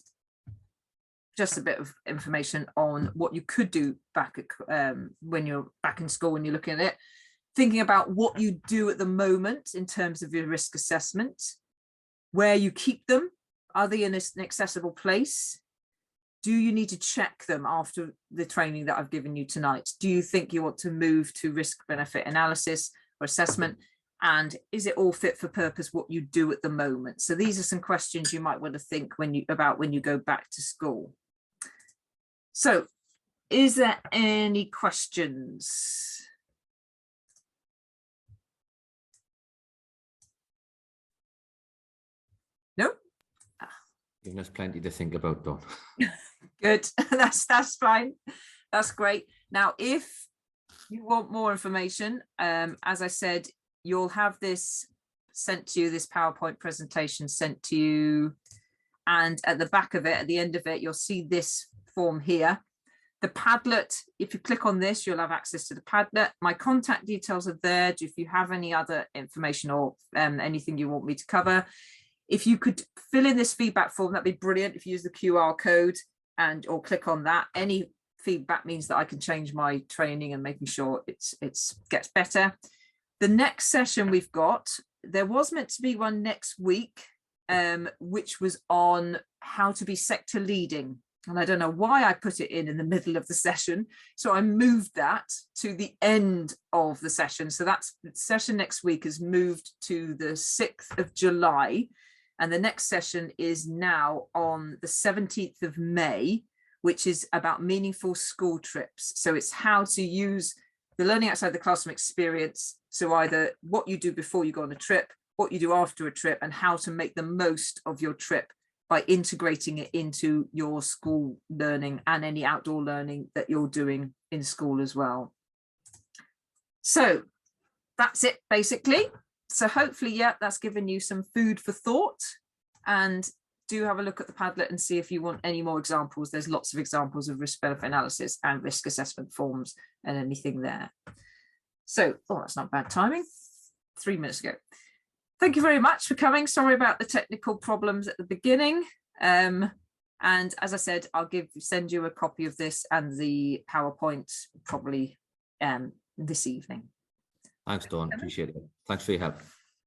just a bit of information on what you could do back at, when you're back in school, when you're looking at it, thinking about what you do at the moment in terms of your risk assessment, where you keep them, Are they in an accessible place? Do you need to check them after the training that I've given you tonight? Do you think you want to move to risk benefit analysis or assessment? And is it all fit for purpose what you do at the moment? So these are some questions you might want to think when you go back to school. So is there any questions? No? Giving us plenty to think about, Dawn. Good. That's fine. That's great. Now, if you want more information, as I said, you'll have this sent to you, this PowerPoint presentation sent to you. And at the back of it, at the end of it, you'll see this form here. The Padlet, if you click on this, you'll have access to the Padlet. My contact details are there. If you have any other information or anything you want me to cover, if you could fill in this feedback form, that'd be brilliant. If you use the QR code or click on that, any feedback means that I can change my training and making sure it's gets better. The next session we've got, there was meant to be one next week, which was on how to be sector leading. And I don't know why I put it in the middle of the session. So I moved that to the end of the session. So that's the session next week is moved to the 6th of July. And the next session is now on the 17th of May, which is about meaningful school trips. So it's how to use the learning outside the classroom experience. So either what you do before you go on a trip, what you do after a trip, and how to make the most of your trip by integrating it into your school learning and any outdoor learning that you're doing in school as well. So that's it basically. So hopefully, yeah, that's given you some food for thought, and do have a look at the Padlet and see if you want any more examples. There's lots of examples of risk benefit analysis and risk assessment forms and anything there. So, oh, that's not bad timing. 3 minutes ago. Thank you very much for coming. Sorry about the technical problems at the beginning. And as I said, I'll send you a copy of this and the PowerPoint probably this evening. Thanks, Dawn. Appreciate it. Thanks for your help.